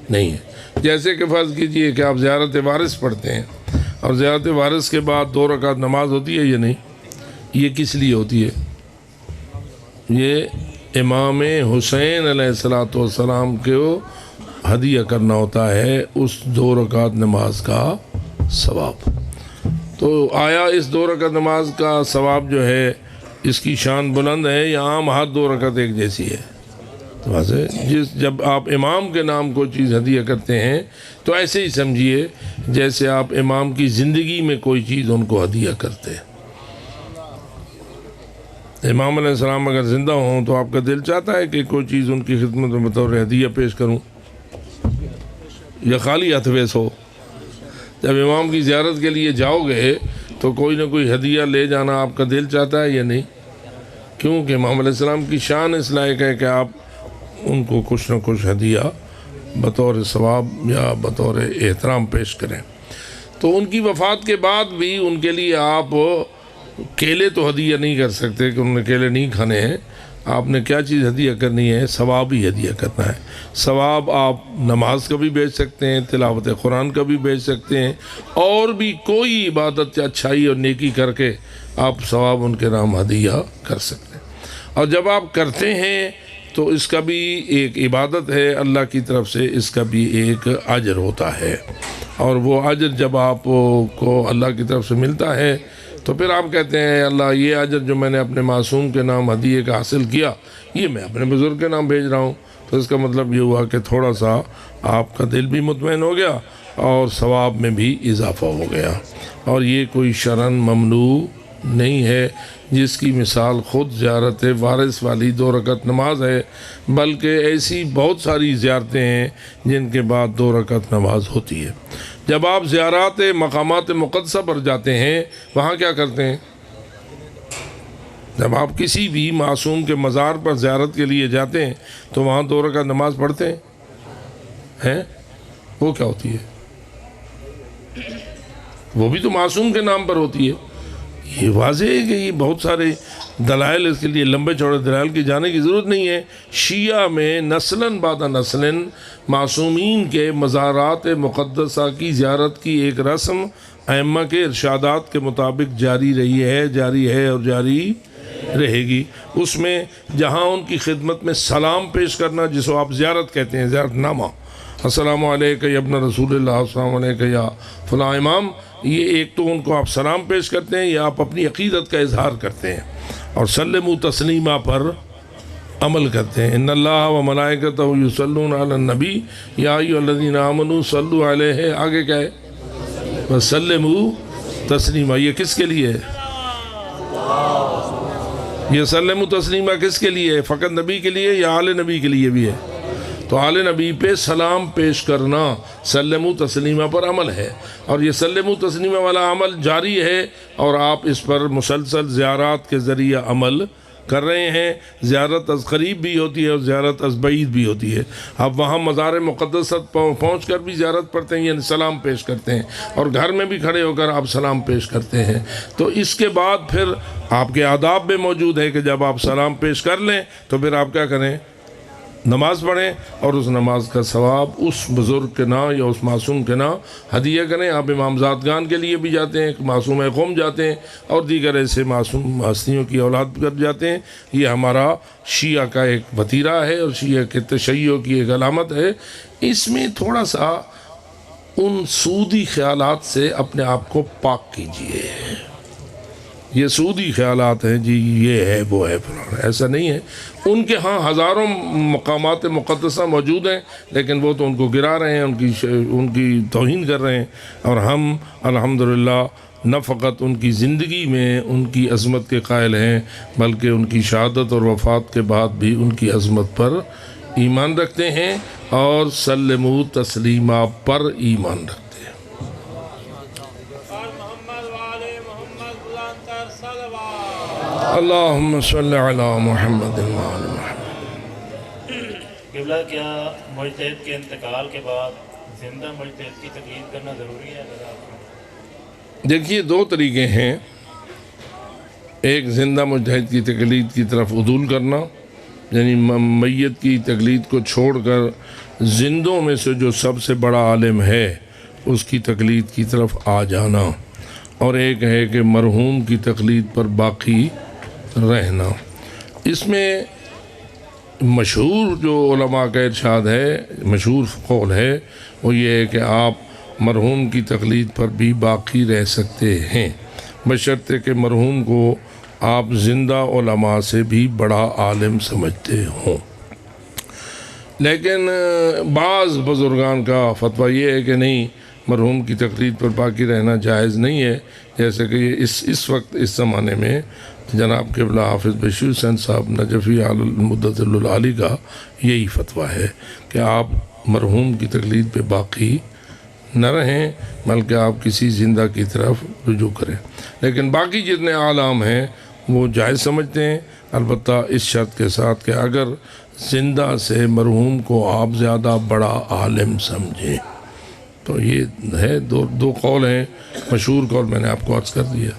نہیں ہے۔ جیسے کہ فرض کیجئے کہ آپ زیارت وارث پڑھتے ہیں، اور زیارت وارث کے بعد 2 رکعت نماز ہوتی ہے یا نہیں؟ یہ کس لیے ہوتی ہے؟ یہ امام حسین علیہ السلام کو ہدیہ کرنا ہوتا ہے اس 2 رکعت نماز کا ثواب۔ تو آیا اس 2 رکعت نماز کا ثواب جو ہے اس کی شان بلند ہے یا عام ہر 2 رکعت ایک جیسی ہے؟ تو واضح جب آپ امام کے نام کو چیز ہدیہ کرتے ہیں تو ایسے ہی سمجھیے جیسے آپ امام کی زندگی میں کوئی چیز ان کو ہدیہ کرتے ہیں۔ امام علیہ السلام اگر زندہ ہوں تو آپ کا دل چاہتا ہے کہ کوئی چیز ان کی خدمت میں بطور ہدیہ پیش کروں، یا خالی ہاتھ ویس ہو؟ جب امام کی زیارت کے لیے جاؤ گے تو کوئی نہ کوئی ہدیہ لے جانا آپ کا دل چاہتا ہے یا نہیں؟ کیونکہ امام علیہ السلام کی شان اس لائق ہے کہ آپ ان کو کچھ نہ کچھ ہدیہ بطور ثواب یا بطور احترام پیش کریں۔ تو ان کی وفات کے بعد بھی ان کے لیے آپ کیلے تو ہدیہ نہیں کر سکتے کہ انہوں نے کیلے نہیں کھانے ہیں. آپ نے کیا چیز ہدیہ کرنی ہے؟ ثواب ہی ہدیہ کرنا ہے. ثواب آپ نماز کا بھی بھیج سکتے ہیں، تلاوت قرآن کا بھی بھیج سکتے ہیں، اور بھی کوئی عبادت یا اچھائی اور نیکی کر کے آپ ثواب ان کے نام ہدیہ کر سکتے ہیں. اور جب آپ کرتے ہیں تو اس کا بھی ایک عبادت ہے، اللہ کی طرف سے اس کا بھی ایک اجر ہوتا ہے. اور وہ اجر جب آپ کو اللہ کی طرف سے ملتا ہے تو پھر آپ کہتے ہیں اللہ یہ اجر جو میں نے اپنے معصوم کے نام ہدیے کا حاصل کیا، یہ میں اپنے بزرگ کے نام بھیج رہا ہوں. تو اس کا مطلب یہ ہوا کہ تھوڑا سا آپ کا دل بھی مطمئن ہو گیا اور ثواب میں بھی اضافہ ہو گیا. اور یہ کوئی شرعاً ممنوع نہیں ہے، جس کی مثال خود زیارت وارث والی 2 رکعت نماز ہے، بلکہ ایسی بہت ساری زیارتیں ہیں جن کے بعد 2 رکعت نماز ہوتی ہے. جب آپ زیارات مقامات مقدسہ پر جاتے ہیں وہاں کیا کرتے ہیں؟ جب آپ کسی بھی معصوم کے مزار پر زیارت کے لیے جاتے ہیں تو وہاں 2 رکعت نماز پڑھتے ہیں. وہ کیا ہوتی ہے؟ وہ بھی تو معصوم کے نام پر ہوتی ہے. یہ واضح ہے کہ یہ بہت سارے دلائل، اس کے لیے لمبے چوڑے دلائل کی جانے کی ضرورت نہیں ہے. شیعہ میں نسلاً بعد نسلاً معصومین کے مزارات مقدسہ کی زیارت کی ایک رسم ائمہ کے ارشادات کے مطابق جاری رہی ہے، جاری ہے اور جاری رہے گی. اس میں جہاں ان کی خدمت میں سلام پیش کرنا، جس کو آپ زیارت کہتے ہیں، زیارت نامہ، السلام علیکم یا ابن رسول اللہ، السلام علیکم یا فلاں امام، یہ ایک تو ان کو آپ سلام پیش کرتے ہیں یا آپ اپنی عقیدت کا اظہار کرتے ہیں. اور سلموا تسلیما پر عمل کرتے ہیں. ان اللہ و ملائکتہ یصلون علی النبی یا ایھا الذین آمنوا صلوا علیہ، آگے کیا ہے؟ وسلموا تسلیما. یہ کس کے لیے ہے؟ یہ سلموا تسلیما کس کے لیے ہے؟ فقط نبی کے لیے یا آل نبی کے لیے بھی ہے؟ تو آل نبی پہ سلام پیش کرنا سلموا تسلیما پر عمل ہے، اور یہ سلموا تسلیما والا عمل جاری ہے، اور آپ اس پر مسلسل زیارات کے ذریعہ عمل کر رہے ہیں. زیارت از قریب بھی ہوتی ہے اور زیارت از بعید بھی ہوتی ہے. آپ وہاں مزار مقدس پہنچ کر بھی زیارت پڑھتے ہیں، یعنی سلام پیش کرتے ہیں، اور گھر میں بھی کھڑے ہو کر آپ سلام پیش کرتے ہیں. تو اس کے بعد پھر آپ کے آداب میں موجود ہے کہ جب آپ سلام پیش کر لیں تو پھر آپ کیا کریں؟ نماز پڑھیں، اور اس نماز کا ثواب اس بزرگ کے نام یا اس معصوم کے نام ہدیہ کریں. آپ امام ذاتگان کے لیے بھی جاتے ہیں، معصوم قوم جاتے ہیں، اور دیگر ایسے معصوم ہستیوں کی اولاد کر جاتے ہیں. یہ ہمارا شیعہ کا ایک وتیرہ ہے اور شیعہ کے تشیع کی ایک علامت ہے. اس میں تھوڑا سا ان سودی خیالات سے اپنے آپ کو پاک کیجیے. یہ سودی خیالات ہیں جی، یہ ہے وہ ہے فلانا، ایسا نہیں ہے. ان کے ہاں ہزاروں مقامات مقدسہ موجود ہیں، لیکن وہ تو ان کو گرا رہے ہیں، ان کی توہین کر رہے ہیں. اور ہم الحمدللہ نہ فقط ان کی زندگی میں ان کی عظمت کے قائل ہیں، بلکہ ان کی شہادت اور وفات کے بعد بھی ان کی عظمت پر ایمان رکھتے ہیں، اور سلموا تسلیما پر ایمان رکھتے ہیں. اللہم صلی علی محمد وعلی محمد. قبلہ، کیا مجتہد کے انتقال کے بعد زندہ مجتہد کی تقلید کرنا ضروری ہے؟ دیکھیے 2 طریقے ہیں. ایک زندہ مجتہد کی تقلید کی طرف عدول کرنا، یعنی میت کی تقلید کو چھوڑ کر زندوں میں سے جو سب سے بڑا عالم ہے اس کی تقلید کی طرف آ جانا. اور ایک ہے کہ مرحوم کی تقلید پر باقی رہنا. اس میں مشہور جو علماء کا ارشاد ہے، مشہور قول ہے، وہ یہ ہے کہ آپ مرحوم کی تقلید پر بھی باقی رہ سکتے ہیں، بشرطے کہ مرحوم کو آپ زندہ علماء سے بھی بڑا عالم سمجھتے ہوں. لیکن بعض بزرگان کا فتویٰ یہ ہے کہ نہیں، مرحوم کی تقلید پر باقی رہنا جائز نہیں ہے. جیسے کہ اس وقت اس زمانے میں جناب قبلہ حافظ بشیر حسین صاحب نجفی المدت العالی کا یہی فتویٰ ہے کہ آپ مرحوم کی تقلید پہ باقی نہ رہیں، بلکہ آپ کسی زندہ کی طرف رجوع کریں. لیکن باقی جتنے عالم ہیں وہ جائز سمجھتے ہیں، البتہ اس شرط کے ساتھ کہ اگر زندہ سے مرحوم کو آپ زیادہ بڑا عالم سمجھیں. تو یہ ہے دو قول ہیں، مشہور قول میں نے آپ کو عرض کر دیا۔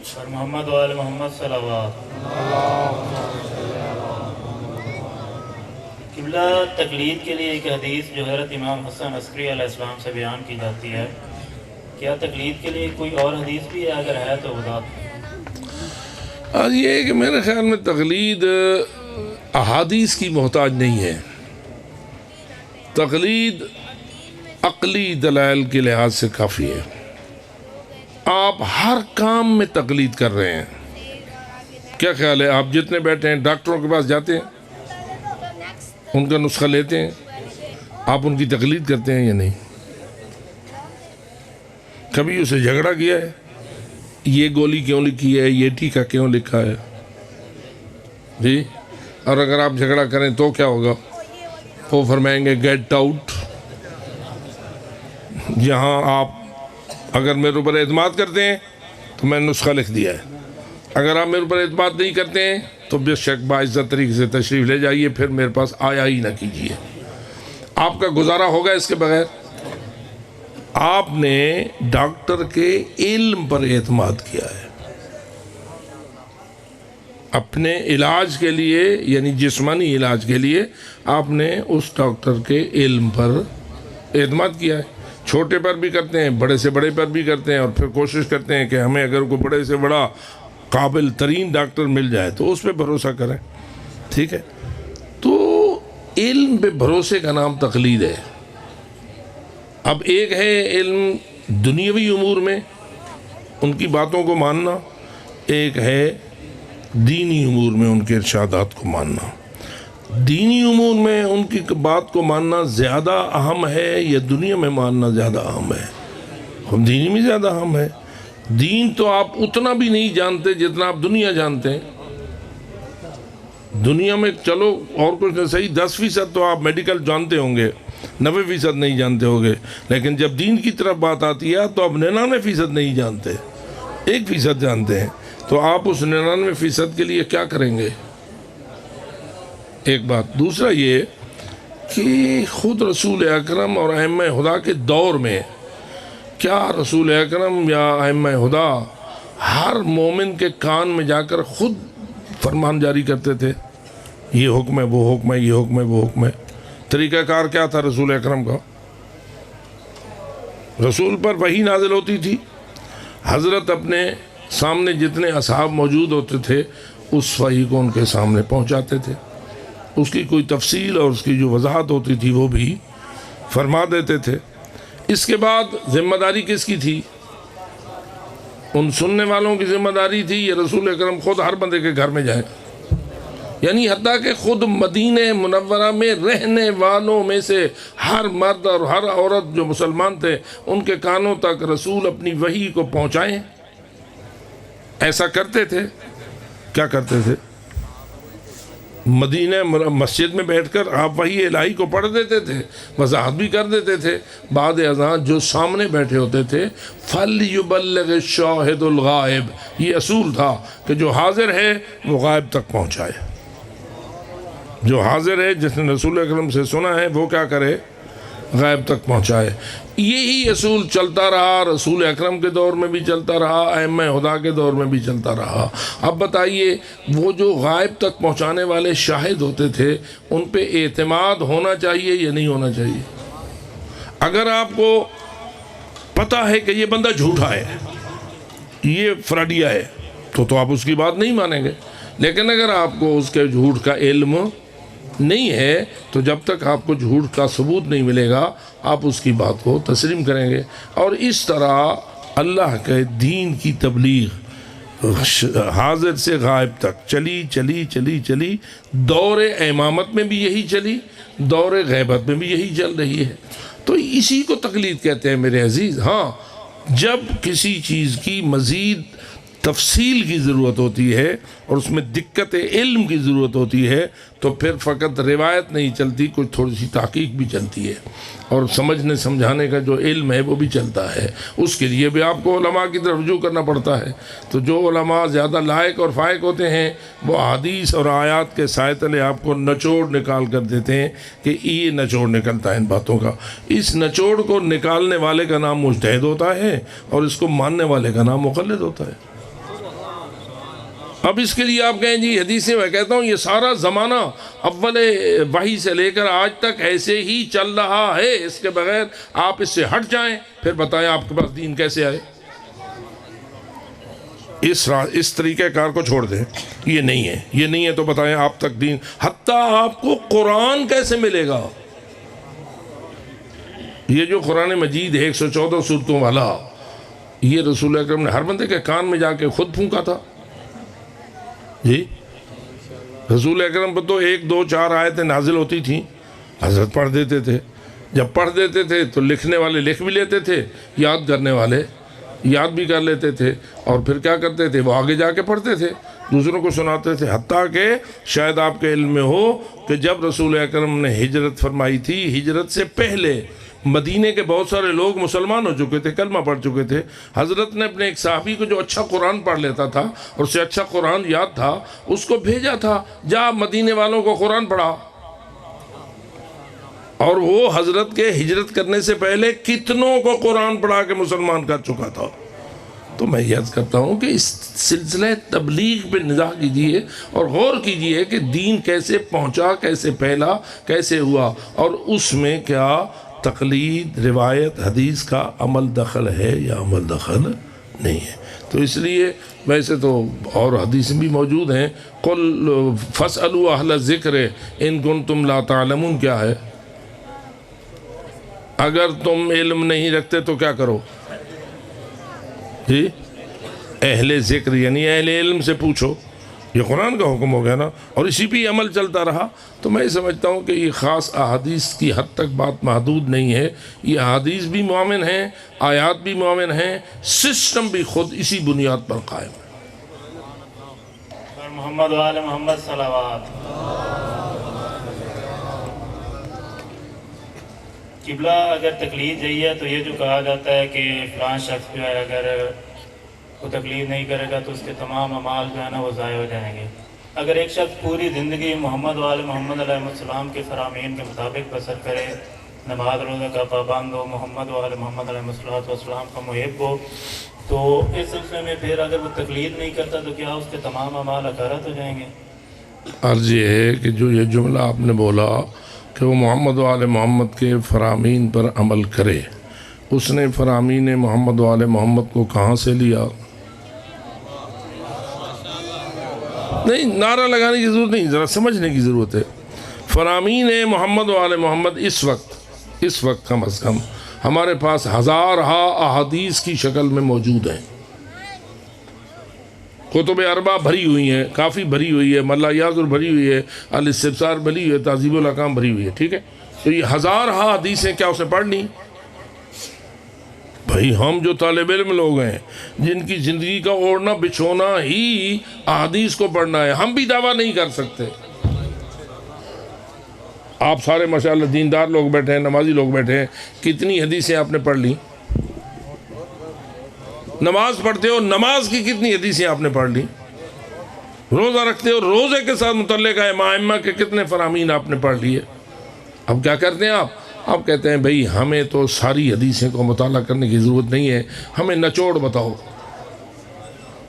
سر محمد و آل محمد صلوات۔ قبلہ تقلید کے لیے ایک حدیث جو حضرت امام حسن عسکری علیہ السلام سے بیان کی جاتی ہے، کیا تقلید کے لیے کوئی اور حدیث بھی ہے؟ اگر ہے تو بتا دیں۔ آج یہ ہے کہ میرے خیال میں تقلید احادیث کی محتاج نہیں ہے، تقلید عقلی دلائل کے لحاظ سے کافی ہے۔ آپ ہر کام میں تقلید کر رہے ہیں، کیا خیال ہے؟ آپ جتنے بیٹھے ہیں ڈاکٹروں کے پاس جاتے ہیں، ان کا نسخہ لیتے ہیں، آپ ان کی تقلید کرتے ہیں یا نہیں؟ کبھی اسے جھگڑا کیا ہے؟ یہ گولی کیوں لکھی ہے، یہ ٹیکہ کیوں لکھا ہے؟ جی، اور اگر آپ جھگڑا کریں تو کیا ہوگا؟ وہ فرمائیں گے گیٹ آؤٹ۔ یہاں آپ اگر میرے اوپر اعتماد کرتے ہیں تو میں نے نسخہ لکھ دیا ہے، اگر آپ میرے اوپر اعتماد نہیں کرتے ہیں تو بے شک باعزت طریقے سے تشریف لے جائیے، پھر میرے پاس آیا ہی نہ کیجیے۔ آپ کا گزارا ہوگا اس کے بغیر؟ آپ نے ڈاکٹر کے علم پر اعتماد کیا ہے، اپنے علاج کے لیے یعنی جسمانی علاج کے لیے آپ نے اس ڈاکٹر کے علم پر اعتماد کیا ہے۔ چھوٹے پر بھی کرتے ہیں، بڑے سے بڑے پر بھی کرتے ہیں، اور پھر کوشش کرتے ہیں کہ ہمیں اگر کوئی بڑے سے بڑا قابل ترین ڈاکٹر مل جائے تو اس پہ بھروسہ کریں، ٹھیک ہے؟ تو علم پہ بھروسے کا نام تقلید ہے۔ اب ایک ہے علم دنیاوی امور میں ان کی باتوں کو ماننا، ایک ہے دینی امور میں ان کے ارشادات کو ماننا۔ دینی امور میں ان کی بات کو ماننا زیادہ اہم ہے یا دنیا میں ماننا زیادہ اہم ہے؟ ہم دینی میں زیادہ اہم ہے۔ دین تو آپ اتنا بھی نہیں جانتے جتنا آپ دنیا جانتے ہیں۔ دنیا میں چلو اور کچھ نہیں، صحیح 10% تو آپ میڈیکل جانتے ہوں گے، 90% نہیں جانتے ہوں گے، لیکن جب دین کی طرف بات آتی ہے تو آپ 99% نہیں جانتے، 1% جانتے ہیں۔ تو آپ اس 99% کے لیے کیا کریں گے؟ ایک بات۔ دوسرا یہ کہ خود رسول اکرم اور ائمہ خدا کے دور میں کیا رسول اکرم یا ائمہ خدا ہر مومن کے کان میں جا کر خود فرمان جاری کرتے تھے؟ یہ حکم ہے، وہ حکم ہے، یہ حکم ہے، وہ حکم ہے۔ طریقہ کار کیا تھا رسول اکرم کا؟ رسول پر وحی نازل ہوتی تھی، حضرت اپنے سامنے جتنے اصحاب موجود ہوتے تھے اس وحی کو ان کے سامنے پہنچاتے تھے، اس کی کوئی تفصیل اور اس کی جو وضاحت ہوتی تھی وہ بھی فرما دیتے تھے۔ اس کے بعد ذمہ داری کس کی تھی؟ ان سننے والوں کی ذمہ داری تھی یا رسول اکرم خود ہر بندے کے گھر میں جائیں؟ یعنی حتیٰ کہ خود مدینہ منورہ میں رہنے والوں میں سے ہر مرد اور ہر عورت جو مسلمان تھے ان کے کانوں تک رسول اپنی وحی کو پہنچائیں؟ ایسا کرتے تھے؟ کیا کرتے تھے؟ مدینہ مسجد میں بیٹھ کر آپ وحی الہی کو پڑھ دیتے تھے، وضاحت بھی کر دیتے تھے۔ بعد ازاں جو سامنے بیٹھے ہوتے تھے فَلْيُبَلِّغِ الشَّاهِدُ الْغَائِبُ، یہ اصول تھا کہ جو حاضر ہے وہ غائب تک پہنچائے۔ جو حاضر ہے، جس نے رسول اکرم سے سنا ہے، وہ کیا کرے؟ غائب تک پہنچائے۔ یہی اصول چلتا رہا، رسول اکرم کے دور میں بھی چلتا رہا، ائمہ خدا کے دور میں بھی چلتا رہا۔ اب بتائیے وہ جو غائب تک پہنچانے والے شاہد ہوتے تھے ان پہ اعتماد ہونا چاہیے یا نہیں ہونا چاہیے؟ اگر آپ کو پتہ ہے کہ یہ بندہ جھوٹا ہے، یہ فراڈیا ہے، تو آپ اس کی بات نہیں مانیں گے۔ لیکن اگر آپ کو اس کے جھوٹ کا علم نہیں ہے تو جب تک آپ کو جھوٹ کا ثبوت نہیں ملے گا آپ اس کی بات کو تسلیم کریں گے۔ اور اس طرح اللہ کے دین کی تبلیغ حاضر سے غائب تک چلی چلی چلی چلی، دور امامت میں بھی یہی چلی، دور غیبت میں بھی یہی چل رہی ہے۔ تو اسی کو تقلید کہتے ہیں میرے عزیز۔ ہاں، جب کسی چیز کی مزید تفصیل کی ضرورت ہوتی ہے اور اس میں دقت علم کی ضرورت ہوتی ہے تو پھر فقط روایت نہیں چلتی، کچھ تھوڑی سی تحقیق بھی چلتی ہے اور سمجھنے سمجھانے کا جو علم ہے وہ بھی چلتا ہے، اس کے لیے بھی آپ کو علماء کی طرف رجوع کرنا پڑتا ہے۔ تو جو علماء زیادہ لائق اور فائق ہوتے ہیں وہ حدیث اور آیات کے سائے تلے آپ کو نچوڑ نکال کر دیتے ہیں کہ یہ نچوڑ نکلتا ہے ان باتوں کا۔ اس نچوڑ کو نکالنے والے کا نام مجتہد ہوتا ہے اور اس کو ماننے والے کا نام مقلد ہوتا ہے۔ اب اس کے لیے آپ کہیں جی حدیثیں، میں کہتا ہوں یہ سارا زمانہ اول وحی سے لے کر آج تک ایسے ہی چل رہا ہے، اس کے بغیر آپ اس سے ہٹ جائیں پھر بتائیں آپ کے پاس دین کیسے آئے۔ اس طریقہ کار کو چھوڑ دیں، یہ نہیں ہے تو بتائیں آپ تک دین، حتیٰ آپ کو قرآن کیسے ملے گا؟ یہ جو قرآن مجید ہے 114 سورتوں والا، یہ رسول اکرم نے ہر بندے کے کان میں جا کے خود پھونکا تھا جی۔ رسول اکرم پر تو 1 2 4 آیتیں نازل ہوتی تھیں، حضرت پڑھ دیتے تھے، جب پڑھ دیتے تھے تو لکھنے والے لکھ بھی لیتے تھے، یاد کرنے والے یاد بھی کر لیتے تھے، اور پھر کیا کرتے تھے وہ آگے جا کے پڑھتے تھے، دوسروں کو سناتے تھے۔ حتیٰ کہ شاید آپ کے علم میں ہو کہ جب رسول اکرم نے ہجرت فرمائی تھی، ہجرت سے پہلے مدینے کے بہت سارے لوگ مسلمان ہو چکے تھے، کلمہ پڑھ چکے تھے۔ حضرت نے اپنے ایک صحابی کو جو اچھا قرآن پڑھ لیتا تھا اور اسے اچھا قرآن یاد تھا، اس کو بھیجا تھا جا مدینے والوں کو قرآن پڑھا، اور وہ حضرت کے ہجرت کرنے سے پہلے کتنوں کو قرآن پڑھا کے مسلمان کر چکا تھا۔ تو میں یاد کرتا ہوں کہ اس سلسلہ تبلیغ پہ نظر کیجئے اور غور کیجئے کہ دین کیسے پہنچا، کیسے پھیلا، کیسے ہوا، اور اس میں کیا تقلید، روایت، حدیث کا عمل دخل ہے یا عمل دخل نہیں ہے۔ تو اس لیے ویسے تو اور حدیثیں بھی موجود ہیں، قل فاسألوا اہل الذکر ان کنتم لا تعلمون، کیا ہے؟ اگر تم علم نہیں رکھتے تو کیا کرو جی؟ اہل ذکر یعنی اہل علم سے پوچھو، یہ قرآن کا حکم ہو گیا نا، اور اسی پہ عمل چلتا رہا۔ تو میں سمجھتا ہوں کہ یہ خاص احادیث کی حد تک بات محدود نہیں ہے، یہ احادیث بھی معاون ہیں، آیات بھی معاون ہیں، سسٹم بھی خود اسی بنیاد پر قائم ہے۔ اور محمد و آل محمد صلوات۔ قبلہ اگر تقلید یہی ہے تو یہ جو کہا جاتا ہے کہ فلاں شخص جو ہے اگر وہ تقلید نہیں کرے گا تو اس کے تمام اعمال جو ہے نا وہ ضائع ہو جائیں گے۔ اگر ایک شخص پوری زندگی محمد و آل محمد علیہ السلام کے فرامین کے مطابق بسر کرے، نماز روزہ کا پابند ہو، محمد و آل محمد علیہ السلام کا محب ہو، تو اس سلسلے میں پھر اگر وہ تقلید نہیں کرتا تو کیا اس کے تمام اعمال اکارت ہو جائیں گے؟ عرض یہ ہے کہ جو یہ جملہ آپ نے بولا کہ وہ محمد و آل محمد کے فرامین پر عمل کرے، اس نے فرامین محمد و آل محمد کو کہاں سے لیا؟ نہیں، نعرہ لگانے کی ضرورت نہیں، ذرا سمجھنے کی ضرورت ہے۔ فرامین محمد و آل محمد اس وقت کم از کم ہمارے پاس ہزارہا احادیث کی شکل میں موجود ہیں، کتب اربع بھری ہوئی ہیں، کافی بھری ہوئی ہے، ملا یاذر بھری ہوئی ہے، الاستبصار بھری ہوئی ہے، تہذیب الاحکام بھری ہوئی ہے، ٹھیک ہے؟ تو یہ ہزارہا حدیثیں کیا اسے پڑھ لی؟ بھائی ہم جو طالب علم لوگ ہیں جن کی زندگی کا اوڑھنا بچھونا ہی احادیث کو پڑھنا ہے، ہم بھی دعویٰ نہیں کر سکتے۔ آپ سارے ماشاءاللہ دیندار لوگ بیٹھے ہیں، نمازی لوگ بیٹھے ہیں، کتنی حدیثیں آپ نے پڑھ لی؟ نماز پڑھتے ہو، نماز کی کتنی حدیثیں آپ نے پڑھ لی؟ روزہ رکھتے ہو، روزے کے ساتھ متعلق ائمہ کے کتنے فرامین آپ نے پڑھ لیے؟ اب کیا کرتے ہیں آپ کہتے ہیں بھئی ہمیں تو ساری حدیثیں کو مطالعہ کرنے کی ضرورت نہیں ہے، ہمیں نچوڑ بتاؤ۔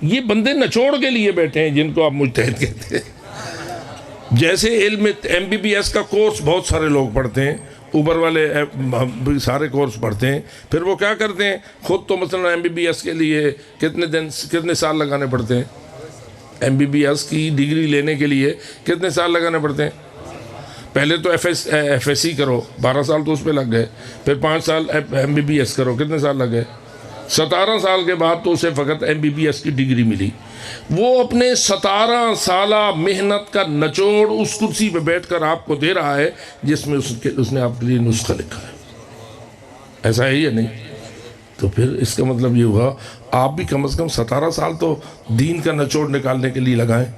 یہ بندے نچوڑ کے لیے بیٹھے ہیں جن کو آپ مجتہد کہتے ہیں۔ جیسے علم MBBS کا کورس بہت سارے لوگ پڑھتے ہیں، اوپر والے سارے کورس پڑھتے ہیں، پھر وہ کیا کرتے ہیں؟ خود تو مثلا MBBS کے لیے کتنے سال لگانے پڑتے ہیں؟ MBBS کی ڈگری لینے کے لیے کتنے سال لگانے پڑتے ہیں؟ پہلے تو FSC کرو، 12 سال تو اس پہ لگ گئے، پھر 5 سال MBBS کرو، کتنے سال لگ گئے؟ 17 سال کے بعد تو اسے فقط MBBS کی ڈگری ملی۔ وہ اپنے 17 سالہ محنت کا نچوڑ اس کرسی پہ بیٹھ کر آپ کو دے رہا ہے جس میں اس نے آپ کے لیے نسخہ لکھا ہے۔ ایسا ہے یا نہیں؟ تو پھر اس کا مطلب یہ ہوا آپ بھی کم از کم 17 سال تو دین کا نچوڑ نکالنے کے لیے لگائیں.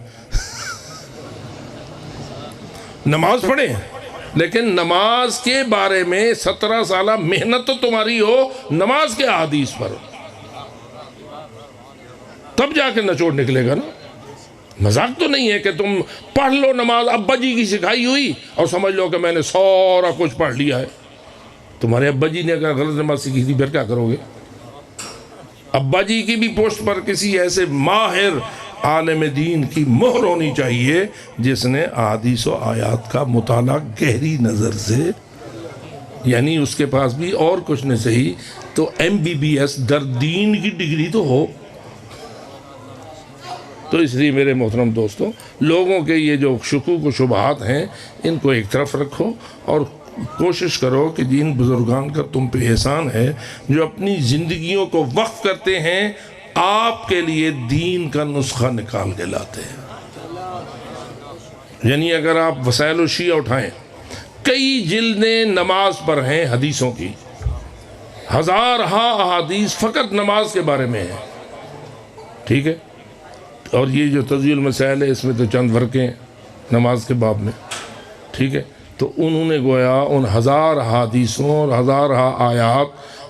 نماز پڑھیں لیکن نماز کے بارے میں 17 سالہ محنت تو تمہاری ہو نماز کے احادیث پر، تب جا کے نچوڑ نکلے گا نا. مذاق تو نہیں ہے کہ تم پڑھ لو نماز ابا جی کی سکھائی ہوئی اور سمجھ لو کہ میں نے سارا کچھ پڑھ لیا ہے. تمہارے ابا جی نے اگر غلط نماز سیکھی تھی پھر کیا کرو گے؟ ابا جی کی بھی پوسٹ پر کسی ایسے ماہر عالم دین کی مہر ہونی چاہیے جس نے احادیث و آیات کا مطالعہ گہری نظر سے، یعنی اس کے پاس بھی اور کچھ نہیں صحیح تو MBBS در دین کی ڈگری تو ہو. تو اس لیے میرے محترم دوستوں، لوگوں کے یہ جو شکوک و شبہات ہیں ان کو ایک طرف رکھو اور کوشش کرو کہ جن بزرگان کا تم پہ احسان ہے جو اپنی زندگیوں کو وقف کرتے ہیں آپ کے لیے دین کا نسخہ نکال کے لاتے ہیں. یعنی اگر آپ وسائل الشیعہ اٹھائیں، کئی جلدیں نماز پر ہیں حدیثوں کی، ہزارہا احادیث فقط نماز کے بارے میں ہیں. ٹھیک ہے، اور یہ جو تضیع المسائل ہے اس میں تو چند ورقیں نماز کے باب میں. ٹھیک ہے، تو انہوں نے گویا ان ہزار حدیثوں اور ہزارہا آیات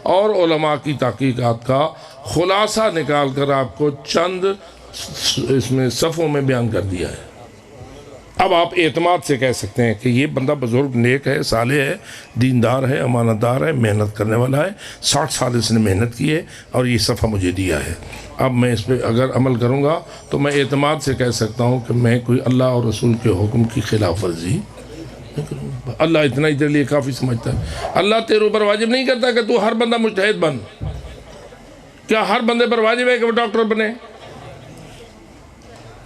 اور علماء کی تحقیقات کا خلاصہ نکال کر آپ کو چند اس میں صفوں میں بیان کر دیا ہے. اب آپ اعتماد سے کہہ سکتے ہیں کہ یہ بندہ بزرگ نیک ہے، صالح ہے، دیندار ہے، امانت دار ہے، محنت کرنے والا ہے، 60 سال اس نے محنت کی ہے اور یہ صفحہ مجھے دیا ہے. اب میں اس پہ اگر عمل کروں گا تو میں اعتماد سے کہہ سکتا ہوں کہ میں کوئی اللہ اور رسول کے حکم کی خلاف ورزی نہیں کروں گا. اللہ اتنا ہی تیرے لیے کافی سمجھتا ہے. اللہ تیرے اوپر واجب نہیں کرتا کہ تو ہر بندہ مجتہد بن. کیا ہر بندے پر واجب ہے کہ وہ ڈاکٹر بنے؟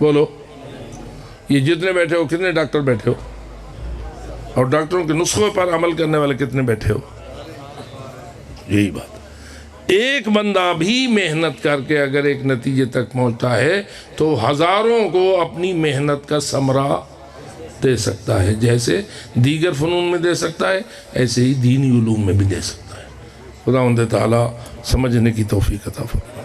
بولو. یہ جتنے بیٹھے ہو کتنے ڈاکٹر بیٹھے ہو؟ اور ڈاکٹروں کے نسخوں پر عمل کرنے والے کتنے بیٹھے ہو؟ یہی بات. ایک بندہ بھی محنت کر کے اگر ایک نتیجے تک پہنچتا ہے تو ہزاروں کو اپنی محنت کا ثمرہ دے سکتا ہے. جیسے دیگر فنون میں دے سکتا ہے ایسے ہی دینی علوم میں بھی دے سکتا ہے. خداوند تعالیٰ سمجھنے کی توفیق عطا فرمائے.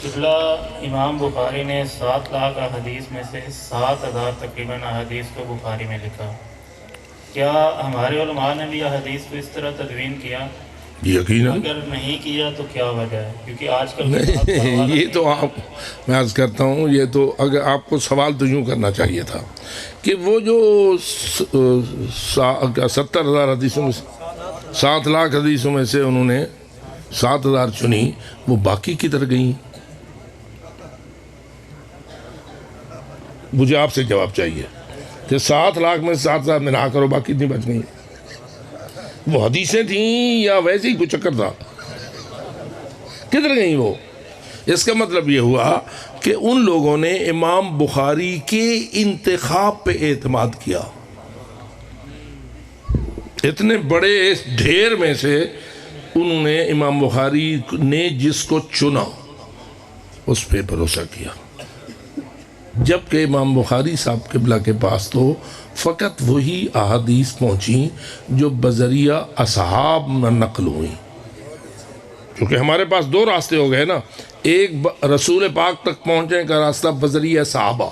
قبلہ امام بخاری نے 7 لاکھ احادیث میں سے 7,000 تقریباً احادیث کو بخاری میں لکھا. کیا ہمارے علماء نے بھی احادیث کو اس طرح تدوین کیا؟ یقیناً. اگر نہیں کیا تو کیا وجہ ہے؟ کیونکہ آج کل یہ تو آپ میں عرض کرتا ہوں، یہ تو اگر آپ کو سوال تو یوں کرنا چاہیے تھا کہ وہ جو 70,000 حدیثوں میں 7 لاکھ حدیثوں میں سے انہوں نے 7,000 چنی، وہ باقی کدھر گئیں؟ مجھے آپ سے جواب چاہیے کہ 7 لاکھ میں 7,000 میں نہ کرو باقی اتنی بچ گئی. وہ حدیثیں تھیں یا ویسے ہی کوئی چکر تھا؟ کدھر گئیں وہ؟ اس کا مطلب یہ ہوا کہ ان لوگوں نے امام بخاری کے انتخاب پہ اعتماد کیا. اتنے بڑے ڈھیر میں سے انہوں نے امام بخاری نے جس کو چنا اس پہ بھروسہ کیا. جبکہ امام بخاری صاحب قبلہ کے پاس تو فقط وہی احادیث پہنچیں جو بذریعہ اصحاب میں نقل ہوئیں. کیونکہ ہمارے پاس 2 راستے ہو گئے نا، ایک رسول پاک تک پہنچنے کا راستہ بذریعہ صحابہ،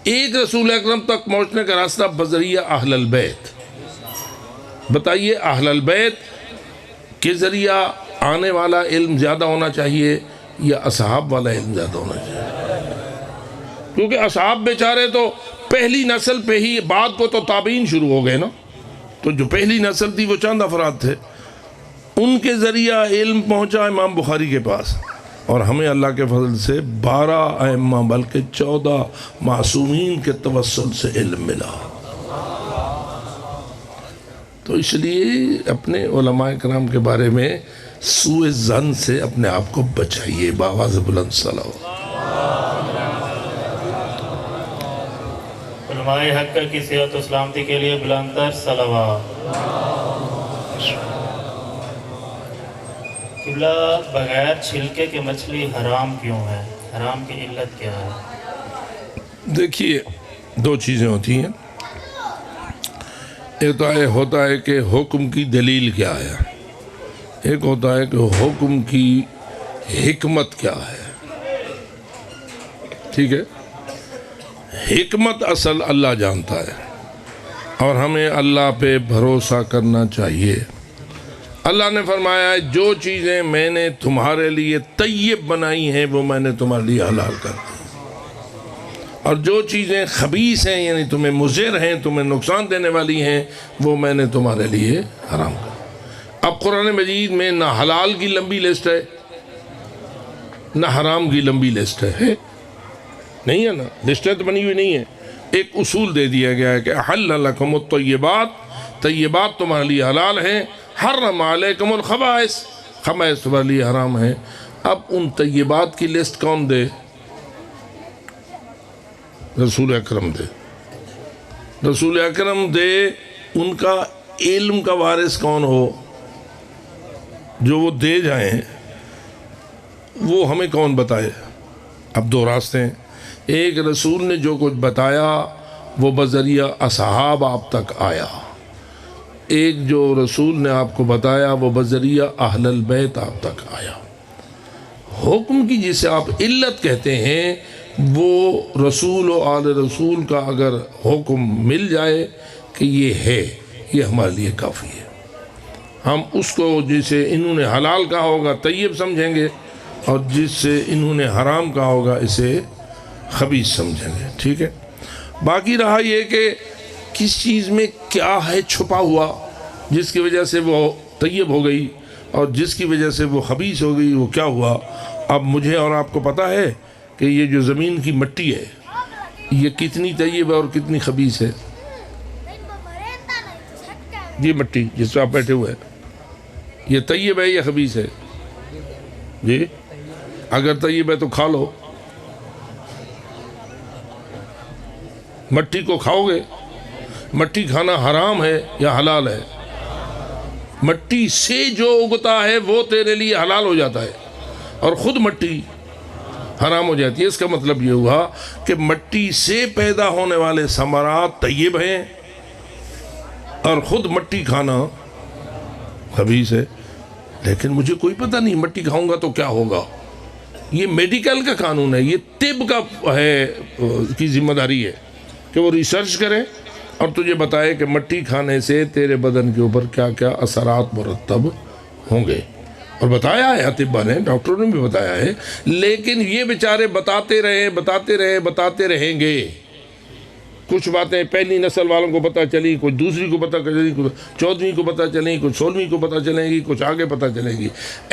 ایک رسول اکرم تک پہنچنے کا راستہ بذریعہ اہل البیت. بتائیے اہل البیت کے ذریعہ آنے والا علم زیادہ ہونا چاہیے یا اصحاب والا علم زیادہ ہونا چاہیے؟ کیونکہ اصحاب بیچارے تو پہلی نسل پہ ہی، بعد کو تو تابعین شروع ہو گئے نا، تو جو پہلی نسل تھی وہ چند افراد تھے، ان کے ذریعہ علم پہنچا امام بخاری کے پاس. اور ہمیں اللہ کے فضل سے 12 ائمہ بلکہ 14 معصومین کے توسل سے علم ملا. تو اس لیے اپنے علماء کرام کے بارے میں سوء ظن سے اپنے آپ کو بچائیے. بآواز بلند صلوات. علماء حق کی صحت و سلامتی کے لیے بلند تر صلوات. قبلہ بغیر چھلکے کے مچھلی حرام کیوں ہے؟ حرام کی علت کیا ہے؟ دیکھیے دو چیزیں ہوتی ہیں، ایک تو ہوتا ہے کہ حکم کی دلیل کیا ہے، ایک ہوتا ہے کہ حکم کی حکمت کیا ہے. ٹھیک ہے، حکمت اصل اللہ جانتا ہے اور ہمیں اللہ پہ بھروسہ کرنا چاہیے. اللہ نے فرمایا ہے جو چیزیں میں نے تمہارے لیے طیب بنائی ہیں وہ میں نے تمہارے لیے حلال کر دی، اور جو چیزیں خبیث ہیں یعنی تمہیں مضر ہیں، تمہیں نقصان دینے والی ہیں، وہ میں نے تمہارے لیے حرام کر دی. اب قرآن مجید میں نہ حلال کی لمبی لسٹ ہے نہ حرام کی لمبی لسٹ ہے، نہیں ہے نا، لسٹیں تو بنی ہوئی نہیں ہیں. ایک اصول دے دیا گیا ہے کہ حل لکم الطیبات، طیبات تمہارے لیے حلال ہیں، حرم علیکم الخبائث، خبائث تمہارے لیے حرام ہیں. اب ان طیبات کی لسٹ کون دے؟ رسول اکرم دے. رسول اکرم دے. ان کا علم کا وارث کون ہو جو وہ دے جائیں، وہ ہمیں کون بتائے؟ اب دو راستے ہیں. ایک رسول نے جو کچھ بتایا وہ بذریعہ اصحاب آپ تک آیا، ایک جو رسول نے آپ کو بتایا وہ بذریعہ اہل البیت آپ تک آیا. حکم کی جسے آپ علت کہتے ہیں وہ رسول و آل رسول کا اگر حکم مل جائے کہ یہ ہے، یہ ہمارے لیے کافی ہے. ہم اس کو جسے انہوں نے حلال کہا ہوگا طیب سمجھیں گے، اور جس سے انہوں نے حرام کہا ہوگا اسے خبیث سمجھیں گے. ٹھیک ہے. باقی رہا یہ کہ کس چیز میں کیا ہے چھپا ہوا جس کی وجہ سے وہ طیب ہو گئی اور جس کی وجہ سے وہ خبیث ہو گئی، وہ کیا ہوا. اب مجھے اور آپ کو پتہ ہے کہ یہ جو زمین کی مٹی ہے یہ کتنی طیب ہے اور کتنی خبیث ہے. یہ مٹی جس پہ آپ بیٹھے ہوئے ہیں یہ طیب ہے یا خبیث ہے؟ جی اگر طیب ہے تو کھا لو. مٹی کو کھاؤ گے؟ مٹی کھانا حرام ہے یا حلال ہے؟ مٹی سے جو اگتا ہے وہ تیرے لیے حلال ہو جاتا ہے اور خود مٹی حرام ہو جاتی ہے. اس کا مطلب یہ ہوا کہ مٹی سے پیدا ہونے والے ثمرات طیب ہیں اور خود مٹی کھانا خبیث ہے. لیکن مجھے کوئی پتہ نہیں مٹی کھاؤں گا تو کیا ہوگا. یہ میڈیکل کا قانون ہے، یہ طب کا ہے کی ذمہ داری ہے کہ وہ ریسرچ کرے اور تجھے بتائے کہ مٹی کھانے سے تیرے بدن کے اوپر کیا کیا اثرات مرتب ہوں گے. اور بتایا ہے اطباء نے، ڈاکٹروں نے بھی بتایا ہے. لیکن یہ بیچارے بتاتے رہیں گے. کچھ باتیں پہلی نسل والوں کو پتہ چلی، کچھ دوسری کو پتہ چلی، کچھ 14ویں کو پتہ چلیں، کچھ 16ویں کو پتہ چلیں گی، کچھ آگے پتہ چلیں گی.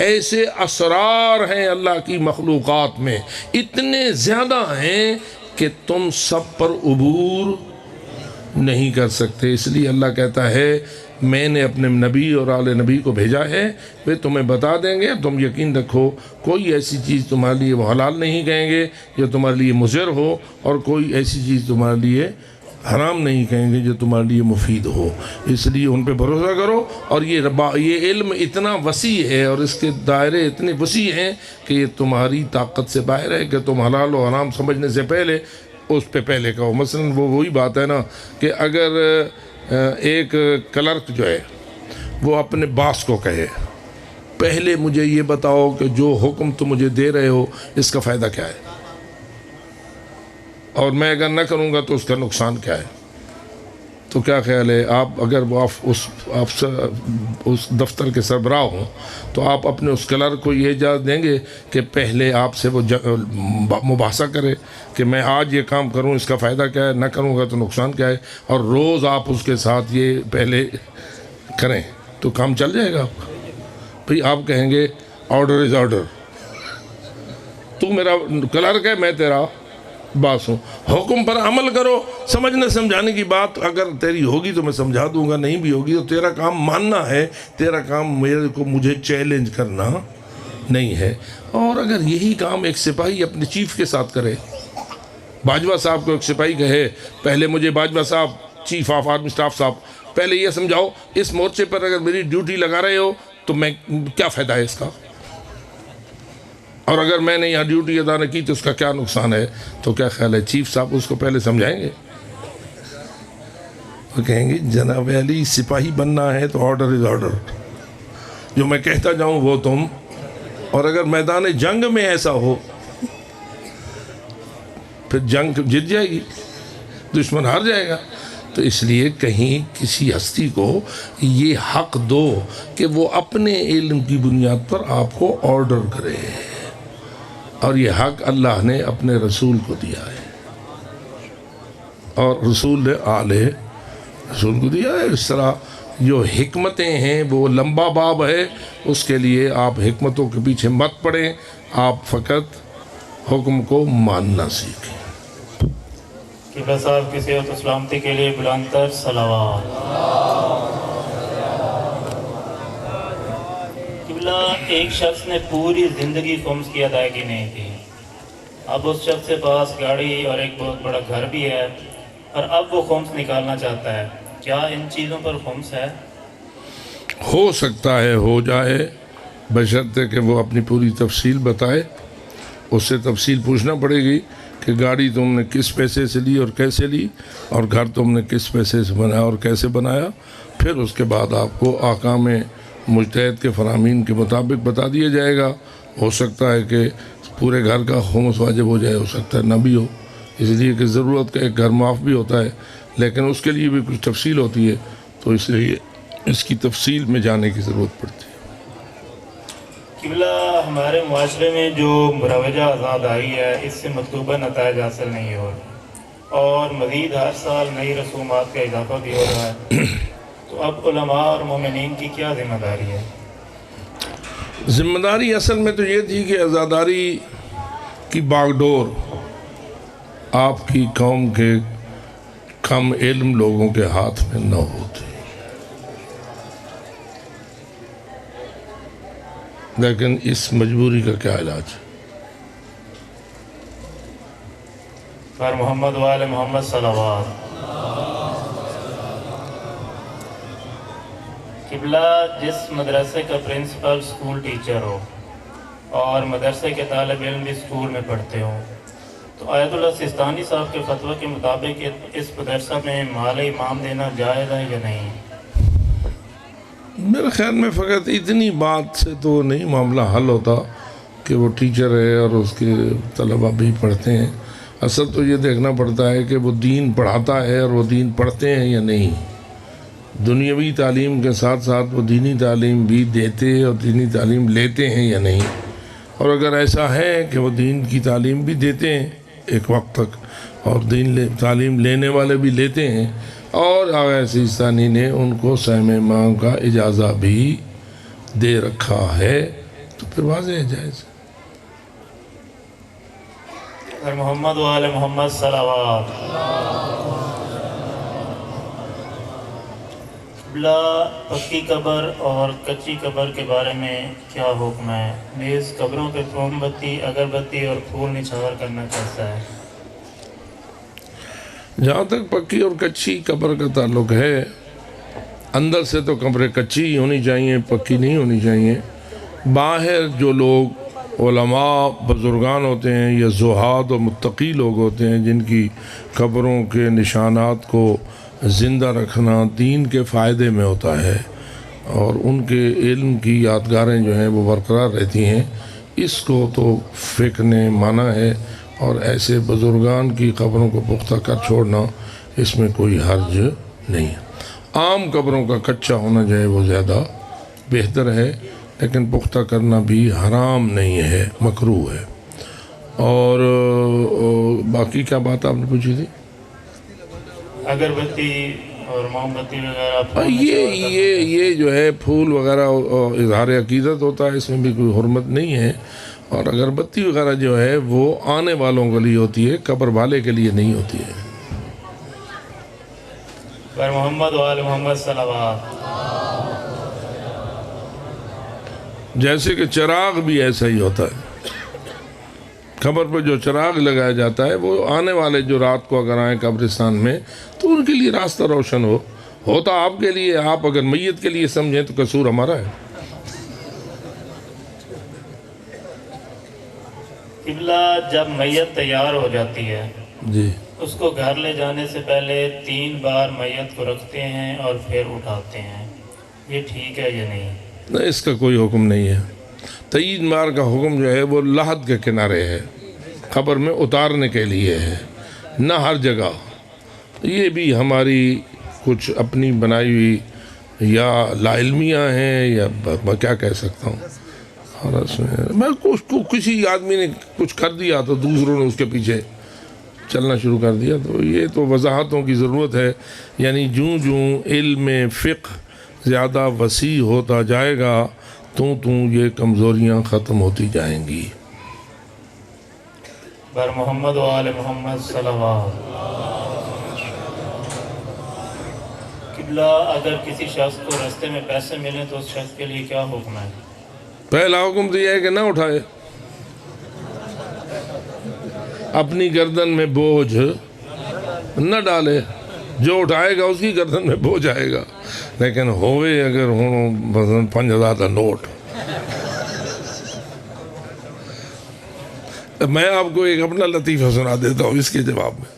ایسے اسرار ہیں اللہ کی مخلوقات میں، اتنے زیادہ ہیں کہ تم سب پر عبور نہیں کر سکتے. اس لیے اللہ کہتا ہے میں نے اپنے نبی اور آل نبی کو بھیجا ہے، وہ تمہیں بتا دیں گے. تم یقین رکھو کوئی ایسی چیز تمہارے لیے وہ حلال نہیں کہیں گے جو تمہارے لیے مضر ہو، اور کوئی ایسی چیز تمہارے لیے حرام نہیں کہیں گے جو تمہارے لیے مفید ہو. اس لیے ان پہ بھروسہ کرو. اور یہ علم اتنا وسیع ہے اور اس کے دائرے اتنے وسیع ہیں کہ یہ تمہاری طاقت سے باہر ہے کہ تم حلال و حرام سمجھنے سے پہلے اس پہ پہلے کہو. مثلا وہی بات ہے نا کہ اگر ایک کلرک جو ہے وہ اپنے باس کو کہے پہلے مجھے یہ بتاؤ کہ جو حکم تم مجھے دے رہے ہو اس کا فائدہ کیا ہے، اور میں اگر نہ کروں گا تو اس کا نقصان کیا ہے. تو کیا خیال ہے آپ اگر وہ اس دفتر کے سربراہ ہوں تو آپ اپنے اس کلرک کو یہ اجازت دیں گے کہ پہلے آپ سے وہ مباحثہ کرے کہ میں آج یہ کام کروں اس کا فائدہ کیا ہے، نہ کروں گا تو نقصان کیا ہے، اور روز آپ اس کے ساتھ یہ پہلے کریں تو کام چل جائے گا آپ کا. بھئی آپ کہیں گے آرڈر از آرڈر، تو میرا کلرک ہے میں تیرا باس ہوں، حکم پر عمل کرو. سمجھنے سمجھانے کی بات اگر تیری ہوگی تو میں سمجھا دوں گا، نہیں بھی ہوگی تو تیرا کام ماننا ہے، تیرا کام مجھے چیلنج کرنا نہیں ہے. اور اگر یہی کام ایک سپاہی اپنے چیف کے ساتھ کرے، باجوہ صاحب کو ایک سپاہی کہے پہلے مجھے باجوہ صاحب چیف آف آرمی اسٹاف صاحب پہلے یہ سمجھاؤ اس مورچے پر اگر میری ڈیوٹی لگا رہے ہو تو میں کیا فائدہ ہے اس کا. اور اگر میں نے یہاں ڈیوٹی ادا نہ کی تو اس کا کیا نقصان ہے؟ تو کیا خیال ہے چیف صاحب اس کو پہلے سمجھائیں گے؟ وہ کہیں گے جناب علی سپاہی بننا ہے تو آرڈر از آرڈر، جو میں کہتا جاؤں وہ تم، اور اگر میدان جنگ میں ایسا ہو پھر جنگ جیت جائے گی، دشمن ہار جائے گا۔ تو اس لیے کہیں کسی ہستی کو یہ حق دو کہ وہ اپنے علم کی بنیاد پر آپ کو آرڈر کرے، اور یہ حق اللہ نے اپنے رسول کو دیا ہے، اور رسول نے آلے رسول کو دیا ہے۔ اس طرح جو حکمتیں ہیں وہ لمبا باب ہے، اس کے لیے آپ حکمتوں کے پیچھے مت پڑیں، آپ فقط حکم کو ماننا سیکھیں۔ قبلہ صاحب کی صحت و سلامتی کے لیے بلند تر صلوات۔ قبلہ ایک شخص نے پوری زندگی خمس کی ادائیگی نہیں کی، اب اس شخص کے پاس گاڑی اور ایک بہت بڑا گھر بھی ہے، اور اب وہ خمس نکالنا چاہتا ہے، کیا ان چیزوں پر خمس ہے؟ ہو سکتا ہے ہو جائے، بشرطے کہ وہ اپنی پوری تفصیل بتائے۔ اس سے تفصیل پوچھنا پڑے گی کہ گاڑی تم نے کس پیسے سے لی اور کیسے لی، اور گھر تم نے کس پیسے سے بنایا اور کیسے بنایا۔ پھر اس کے بعد آپ کو احکام مجتہد کے فرامین کے مطابق بتا دیا جائے گا۔ ہو سکتا ہے کہ پورے گھر کا خمس واجب ہو جائے، ہو سکتا ہے نہ بھی ہو، اس لیے کہ ضرورت کا ایک گھر معاف بھی ہوتا ہے، لیکن اس کے لیے بھی کچھ تفصیل ہوتی ہے، تو اس لیے اس کی تفصیل میں جانے کی ضرورت پڑتی ہے۔ قبلہ ہمارے معاشرے میں جو مروجہ آزاد آئی ہے، اس سے مطلوبہ نتائج حاصل نہیں ہو رہے، اور مزید ہر سال نئی رسومات کا اضافہ بھی ہو رہا ہے، تو اب علماء اور مومنین کی کیا ذمہ داری ہے؟ ذمہ داری اصل میں تو یہ تھی کہ عزاداری کی باغ ڈور آپ کی قوم کے کم علم لوگوں کے ہاتھ میں نہ ہوتی، لیکن اس مجبوری کا کیا علاج ہے؟ پر محمد وآل محمد صلوات۔ قبلہ جس مدرسے کا پرنسپل سکول ٹیچر ہو اور مدرسے کے طالب علم بھی سکول میں پڑھتے ہوں، تو آیت اللہ سستانی صاحب کے فتویٰ کے مطابق اس مدرسہ میں مال امام دینا جائز ہے یا نہیں؟ میرے خیال میں فقط اتنی بات سے تو نہیں معاملہ حل ہوتا کہ وہ ٹیچر ہے اور اس کے طلبہ بھی پڑھتے ہیں۔ اصل تو یہ دیکھنا پڑتا ہے کہ وہ دین پڑھاتا ہے اور وہ دین پڑھتے ہیں یا نہیں، دنیاوی تعلیم کے ساتھ ساتھ وہ دینی تعلیم بھی دیتے اور دینی تعلیم لیتے ہیں یا نہیں، اور اگر ایسا ہے کہ وہ دین کی تعلیم بھی دیتے ہیں ایک وقت تک، اور تعلیم لینے والے بھی لیتے ہیں، اور آغا سیستانی نے ان کو سہم امام کا اجازہ بھی دے رکھا ہے، تو پھر واضح ہے جائز۔ اور محمد وآل محمد صلوات۔ قبلہ پکی قبر اور کچی قبر کے بارے میں کیا حکم ہے؟ نیز قبروں پہ موم بتی، اگربتی اور پھول نچھاور کرنا کیسا ہے؟ جہاں تک پکی اور کچی قبر کا تعلق ہے، اندر سے تو قبریں کچی ہی ہونی چاہیے، پکی نہیں ہونی چاہیے۔ باہر جو لوگ علماء بزرگان ہوتے ہیں یا زہاد و متقی لوگ ہوتے ہیں، جن کی قبروں کے نشانات کو زندہ رکھنا دین کے فائدے میں ہوتا ہے، اور ان کے علم کی یادگاریں جو ہیں وہ برقرار رہتی ہیں، اس کو تو فقہ نے مانا ہے، اور ایسے بزرگان کی قبروں کو پختہ کر چھوڑنا اس میں کوئی حرج نہیں ہے۔ عام قبروں کا کچا ہونا جو ہے وہ زیادہ بہتر ہے، لیکن پختہ کرنا بھی حرام نہیں ہے، مکروہ ہے۔ اور باقی کیا بات آپ نے پوچھی تھی؟ اگربتی اور موم بتی وغیرہ، یہ جو ہے پھول وغیرہ اظہار عقیدت ہوتا ہے، اس میں بھی کوئی حرمت نہیں ہے، اور اگربتی وغیرہ جو ہے وہ آنے والوں کے لیے ہوتی ہے، قبر والے کے لیے نہیں ہوتی ہے۔ پر محمد وآل محمد صلوات۔ جیسے کہ چراغ بھی ایسا ہی ہوتا ہے، قبر پہ جو چراغ لگایا جاتا ہے وہ آنے والے جو رات کو اگر آئیں قبرستان میں تو ان کے لیے راستہ روشن ہوتا آپ کے لیے، آپ اگر میت کے لیے سمجھیں تو قصور ہمارا ہے۔ قبلہ جب میت تیار ہو جاتی ہے جی، اس کو گھر لے جانے سے پہلے 3 بار میت کو رکھتے ہیں اور پھر اٹھاتے ہیں، یہ ٹھیک ہے یا نہیں؟ نہیں، اس کا کوئی حکم نہیں ہے۔ 3 بار کا حکم جو ہے وہ لحد کے کنارے ہے، قبر میں اتارنے کے لیے ہے، نہ ہر جگہ۔ یہ بھی ہماری کچھ اپنی بنائی ہوئی یا لا علمیاں ہیں، یا میں کیا کہہ سکتا ہوں، اور اس میں کسی آدمی نے کچھ کر دیا تو دوسروں نے اس کے پیچھے چلنا شروع کر دیا۔ تو یہ تو وضاحتوں کی ضرورت ہے، یعنی جوں علم فقہ زیادہ وسیع ہوتا جائے گا تو یہ کمزوریاں ختم ہوتی جائیں گی۔ بر محمد و آل محمد صلوات۔ قبلہ اگر کسی شخص کو رستے میں پیسے ملیں تو اس شخص کے لیے کیا حکم ہے؟ پہلا حکم تو یہ ہے کہ نہ اٹھائے، اپنی گردن میں بوجھ نہ ڈالے، جو اٹھائے گا اس کی گردن میں بوجھ آئے گا، لیکن ہوئے اگر ہوں مثلا 5000 کا نوٹ۔ میں آپ کو ایک اپنا لطیفہ سنا دیتا ہوں اس کے جواب میں۔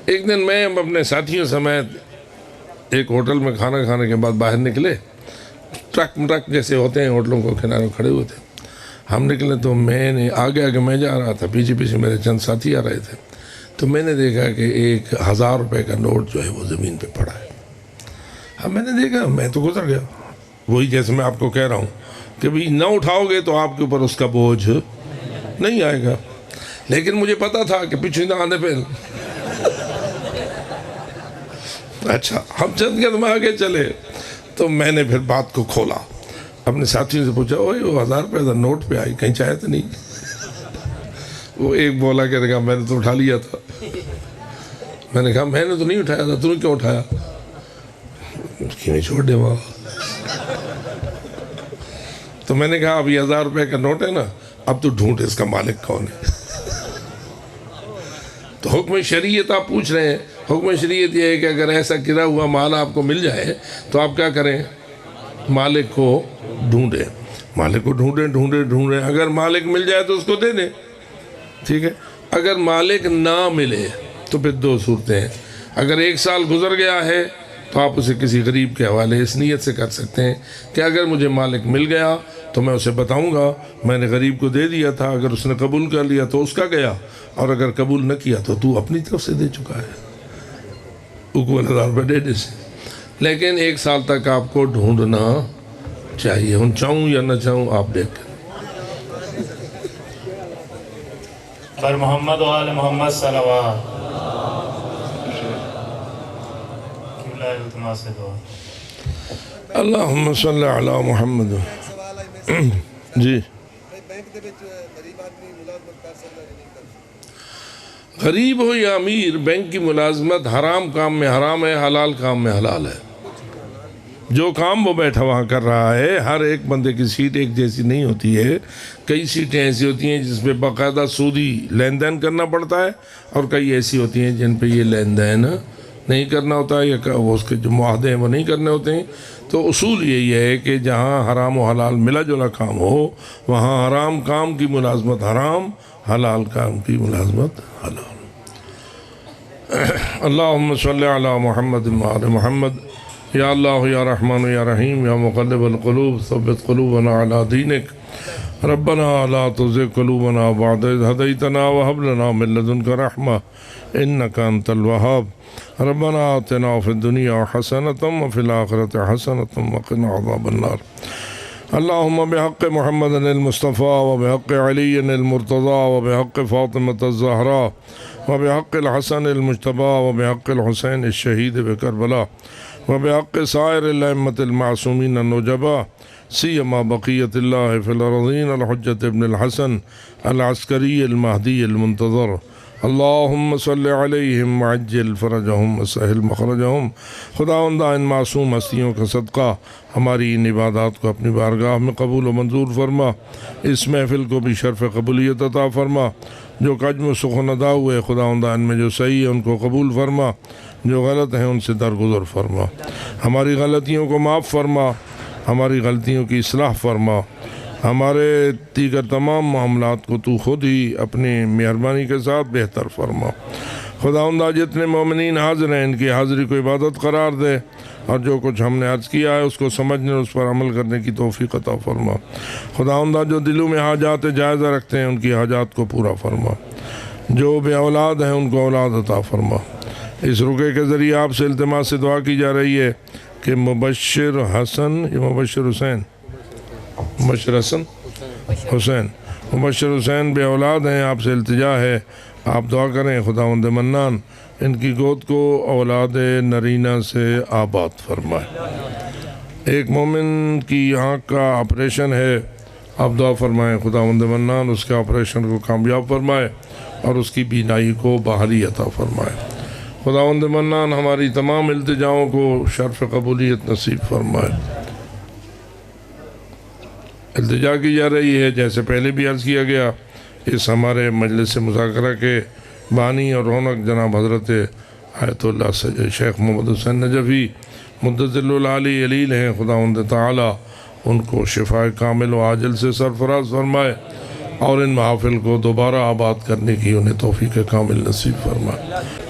ایک دن میں اپنے ساتھیوں سمیت ایک ہوٹل میں کھانا کھانے کے بعد باہر نکلے، ٹرک جیسے ہوتے ہیں ہوٹلوں کو کنارے کھڑے ہوئے تھے، ہم نکلے تو میں نے آگے میں جا رہا تھا، پیچھے میرے چند ساتھی آ رہے تھے، تو میں نے دیکھا کہ ایک 1000 روپے کا نوٹ جو ہے وہ زمین پہ پڑا ہے۔ اب میں نے دیکھا، میں تو گزر گیا، وہی جیسے میں آپ کو کہہ رہا ہوں کہ بھی نہ اٹھاؤ گے تو آپ کے اوپر اس کا بوجھ نہیں آئے گا، لیکن مجھے پتا تھا کہ پیچھے نہ آنے پہ اچھا ہم چند قدم آگے چلے، تو میں نے پھر بات کو کھولا، اپنے ساتھیوں سے پوچھا، اوہ وہ 1000 روپے کا نوٹ پہ آئی، کہیں چاہے تو نہیں؟ وہ ایک بولا کہ کہا میں نے تو اٹھا لیا تھا۔ میں نے کہا میں نے تو نہیں اٹھایا تھا، تم نے کیوں اٹھایا؟ کیوں چھوڑ دے وہاں۔ تو میں نے کہا اب یہ 1000 روپے کا نوٹ ہے نا، اب تو ڈھونڈ اس کا مالک کون ہے۔ تو حکم شریعت آپ پوچھ رہے ہیں، حکم شریعت یہ ہے کہ اگر ایسا گرا ہوا مال آپ کو مل جائے تو آپ کیا کریں؟ مالک کو ڈھونڈیں، مالک کو ڈھونڈیں، اگر مالک مل جائے تو اس کو دے دیں، ٹھیک ہے۔ اگر مالک نہ ملے تو پھر 2 صورتیں ہیں، اگر 1 سال گزر گیا ہے تو آپ اسے کسی غریب کے حوالے اس نیت سے کر سکتے ہیں کہ اگر مجھے مالک مل گیا تو میں اسے بتاؤں گا میں نے غریب کو دے دیا تھا، اگر اس نے قبول کر لیا تو اس کا گیا، اور اگر قبول نہ کیا تو اپنی طرف سے دے چکا ہے، 1000 روپے دے دے سے۔ لیکن 1 سال تک آپ کو ڈھونڈنا چاہیے، ہوں چاہوں یا نہ چاہوں آپ دیکھ کر۔ بر محمد و آل محمد صلوات۔ قبلہ التماس سے دعا۔ اللہم صلی علی محمد۔ جی، غریب ہو یا امیر، بینک کی ملازمت حرام کام میں حرام ہے، حلال کام میں حلال ہے۔ جو کام وہ بیٹھا وہاں کر رہا ہے، ہر ایک بندے کی سیٹ ایک جیسی نہیں ہوتی ہے، کئی سیٹیں ایسی ہوتی ہیں جس پہ باقاعدہ سودی لین دین کرنا پڑتا ہے، اور کئی ایسی ہوتی ہیں جن پہ یہ لین دین نہیں کرنا ہوتا ہے، یا وہ اس کے جو معاہدے ہیں وہ نہیں کرنے ہوتے ہیں۔ تو اصول یہی ہے کہ جہاں حرام و حلال ملا جلا کام ہو، وہاں حرام کام کی ملازمت حرام، حلال کام کی ملازمت حلال۔ اللہم صلی علی محمد وآل محمد۔ یا اللہ یا رحمان یا رحیم یا مقلب القلوب ثبت قلوبنا علی دینک۔ ربنا لا تزغ قلوبنا بعد اذ ہدیتنا وہب لنا من لدنک رحمہ انک انت الوہاب۔ ربنا آتنا فی الدنیا حسنۃ وفی الآخرۃ حسنۃ وقنا عذاب النار۔ اللہم بحق محمد المصطفیٰ وبحق علی المرتضیٰ وبحق فاطمة الزہراء وبحق الحسن المجتبیٰ وبحق الحسین الشہید بکربلا وبحق سائر الائمة المعصومین النجباء سیما بقیت اللہ فی الارضین الحجۃ ابن الحسن العسکری المہدی المنتظر۔ اللہم صلی علیہم وعجل فرجہم وسہل مخرجہم۔ خداوندہ ان معصوم ہستیوں کا صدقہ ہماری ان عبادات کو اپنی بارگاہ میں قبول و منظور فرما، اس محفل کو بھی شرف قبولیت عطا فرما۔ جو کجم و سخن ادا ہوئے خداوندہ ان میں جو صحیح ہے ان کو قبول فرما، جو غلط ہیں ان سے درگزر فرما۔ ہماری غلطیوں کو معاف فرما، ہماری غلطیوں کی اصلاح فرما۔ ہمارے دیگر تمام معاملات کو تو خود ہی اپنی مہربانی کے ساتھ بہتر فرما۔ خداوندہ جتنے مومنین حاضر ہیں ان کی حاضری کو عبادت قرار دے، اور جو کچھ ہم نے عرض کیا ہے اس کو سمجھنے اور اس پر عمل کرنے کی توفیق عطا فرما۔ خداوندہ جو دلوں میں حاجات جائزہ رکھتے ہیں ان کی حاجات کو پورا فرما، جو بے اولاد ہیں ان کو اولاد عطا فرما۔ اس رکے کے ذریعے آپ سے التماس سے دعا کی جا رہی ہے کہ مبشر حسن یا مبشر حسین مبشر حسین بے اولاد ہیں، آپ سے التجا ہے آپ دعا کریں خداوند منان ان کی گود کو اولاد نرینہ سے آباد فرمائے۔ ایک مومن کی آنکھ کا آپریشن ہے، آپ دعا فرمائیں خداوند منان اس کے آپریشن کو کامیاب فرمائے اور اس کی بینائی کو بحالی عطا فرمائے۔ خداوند منان ہماری تمام التجاؤں کو شرف قبولیت نصیب فرمائے۔ التجا کی جا رہی ہے جیسے پہلے بھی عرض کیا گیا، اس ہمارے مجلس مذاکرہ کے بانی اور رونق جناب حضرت آیت اللہ سید شیخ محمد حسین نجفی مدظل العالی علیل ہیں، خداوند تعالی ان کو شفاء کامل و عاجل سے سرفراز فرمائے اور ان محافل کو دوبارہ آباد کرنے کی انہیں توفیق کامل نصیب فرمائے۔